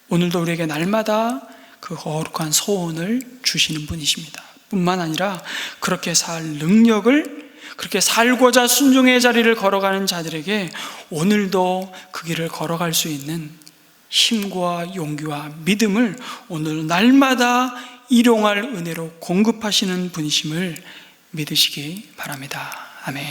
오늘도 우리에게 날마다 그 거룩한 소원을 주시는 분이십니다. 뿐만 아니라 그렇게 살 능력을, 그렇게 살고자 순종의 자리를 걸어가는 자들에게 오늘도 그 길을 걸어갈 수 있는 힘과 용기와 믿음을 오늘 날마다 일용할 은혜로 공급하시는 분이심을 믿으시기 바랍니다. 아멘.